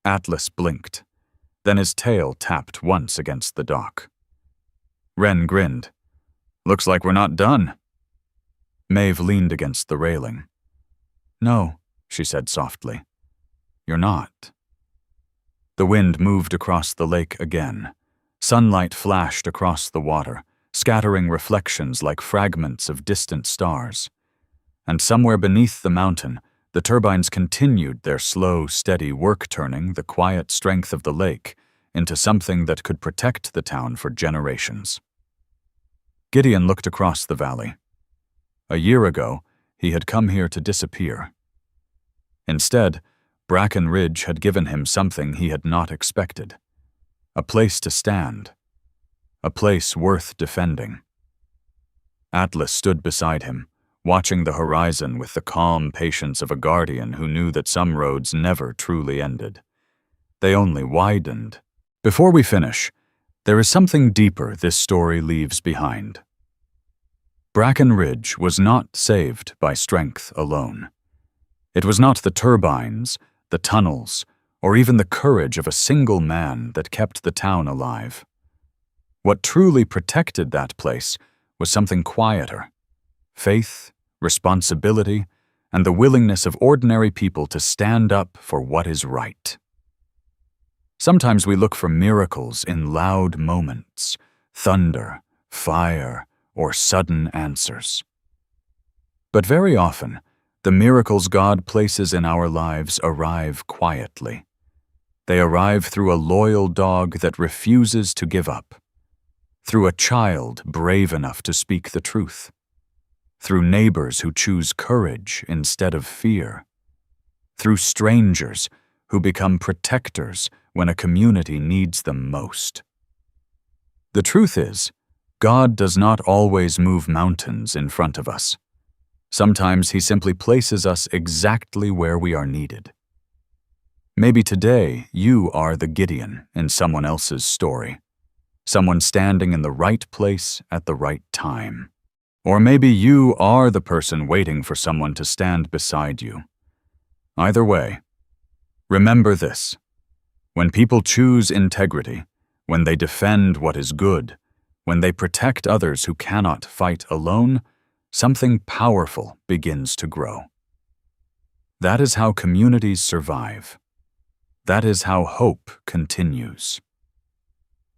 Atlas blinked. Then his tail tapped once against the dock. Wren grinned. "Looks like we're not done." Maeve leaned against the railing. "No," she said softly. "You're not." The wind moved across the lake again. Sunlight flashed across the water, scattering reflections like fragments of distant stars. And somewhere beneath the mountain, the turbines continued their slow, steady work, turning the quiet strength of the lake into something that could protect the town for generations. Gideon looked across the valley. A year ago, he had come here to disappear. Instead, Bracken Ridge had given him something he had not expected. A place to stand. A place worth defending. Atlas stood beside him, watching the horizon with the calm patience of a guardian who knew that some roads never truly ended. They only widened. Before we finish, there is something deeper this story leaves behind. Bracken Ridge was not saved by strength alone. It was not the turbines, the tunnels, or even the courage of a single man that kept the town alive. What truly protected that place was something quieter: faith, responsibility, and the willingness of ordinary people to stand up for what is right. Sometimes we look for miracles in loud moments, thunder, fire, or sudden answers. But very often, the miracles God places in our lives arrive quietly. They arrive through a loyal dog that refuses to give up, through a child brave enough to speak the truth, through neighbors who choose courage instead of fear, through strangers who become protectors when a community needs them most. The truth is, God does not always move mountains in front of us. Sometimes He simply places us exactly where we are needed. Maybe today you are the Gideon in someone else's story, someone standing in the right place at the right time. Or maybe you are the person waiting for someone to stand beside you. Either way, remember this: when people choose integrity, when they defend what is good, when they protect others who cannot fight alone, something powerful begins to grow. That is how communities survive. That is how hope continues.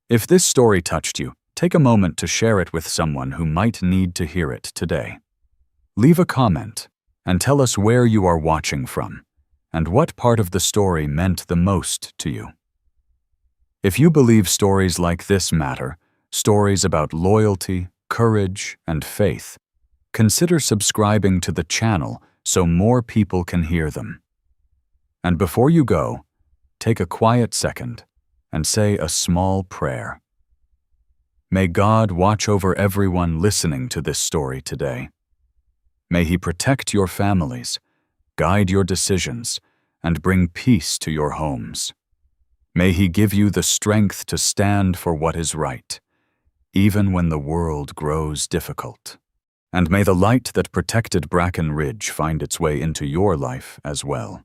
If this story touched you, take a moment to share it with someone who might need to hear it today. Leave a comment and tell us where you are watching from and what part of the story meant the most to you. If you believe stories like this matter, stories about loyalty, courage, and faith, consider subscribing to the channel so more people can hear them. And before you go, take a quiet second and say a small prayer. May God watch over everyone listening to this story today. May He protect your families, guide your decisions, and bring peace to your homes. May He give you the strength to stand for what is right, even when the world grows difficult. And may the light that protected Bracken Ridge find its way into your life as well.